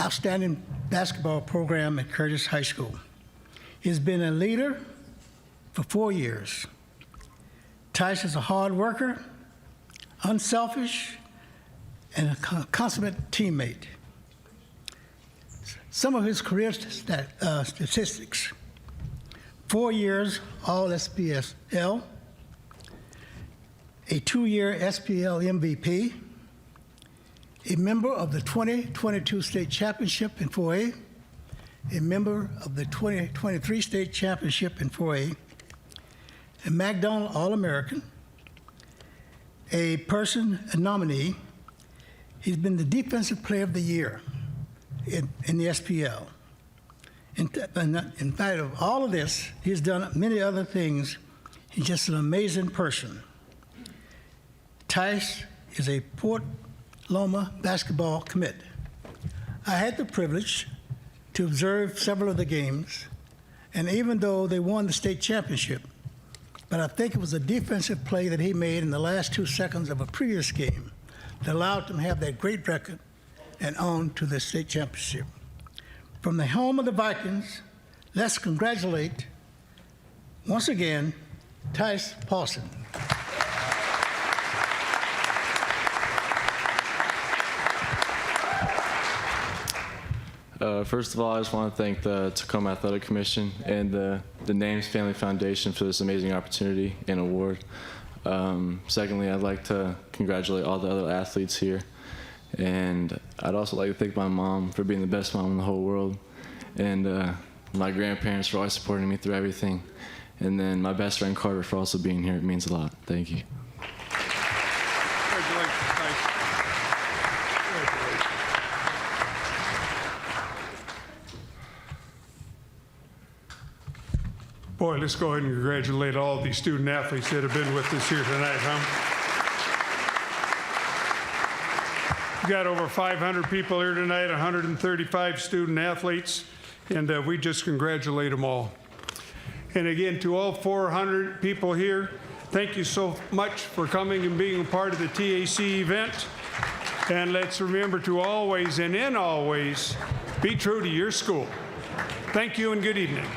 outstanding basketball program at Curtis High School. He's been a leader for 4 years. Tice is a hard worker, unselfish, and a consummate teammate. Some of his career statistics: 4 years All SPSL, a 2-year SPL MVP, a member of the 2022 State Championship in 4A, a member of the 2023 State Championship in 4A, a McDonald All-American, a nominee. He's been the Defensive Player of the Year in the SPL. In spite of all of this, he's done many other things. He's just an amazing person. Tice is a Port Loma basketball commit. I had the privilege to observe several of the games, and even though they won the state championship, but I think it was a defensive play that he made in the last 2 seconds of a previous game that allowed them to have that great record and on to the state championship. From the home of the Vikings, let's congratulate, once again, Tice Paulson. First of all, I just want to thank the Tacoma Athletic Commission and the Names Family Foundation for this amazing opportunity and award. Secondly, I'd like to congratulate all the other athletes here. And I'd also like to thank my mom for being the best mom in the whole world. And my grandparents for always supporting me through everything. And then my best friend Carter for also being here. It means a lot. Thank you. Boy, let's go ahead and congratulate all of these student athletes that have been with us here tonight, We've got over 500 people here tonight, 135 student athletes, and we just congratulate them all. And again, to all 400 people here, thank you so much for coming and being a part of the TAC event. And let's remember to always and in always be true to your school. Thank you and good evening.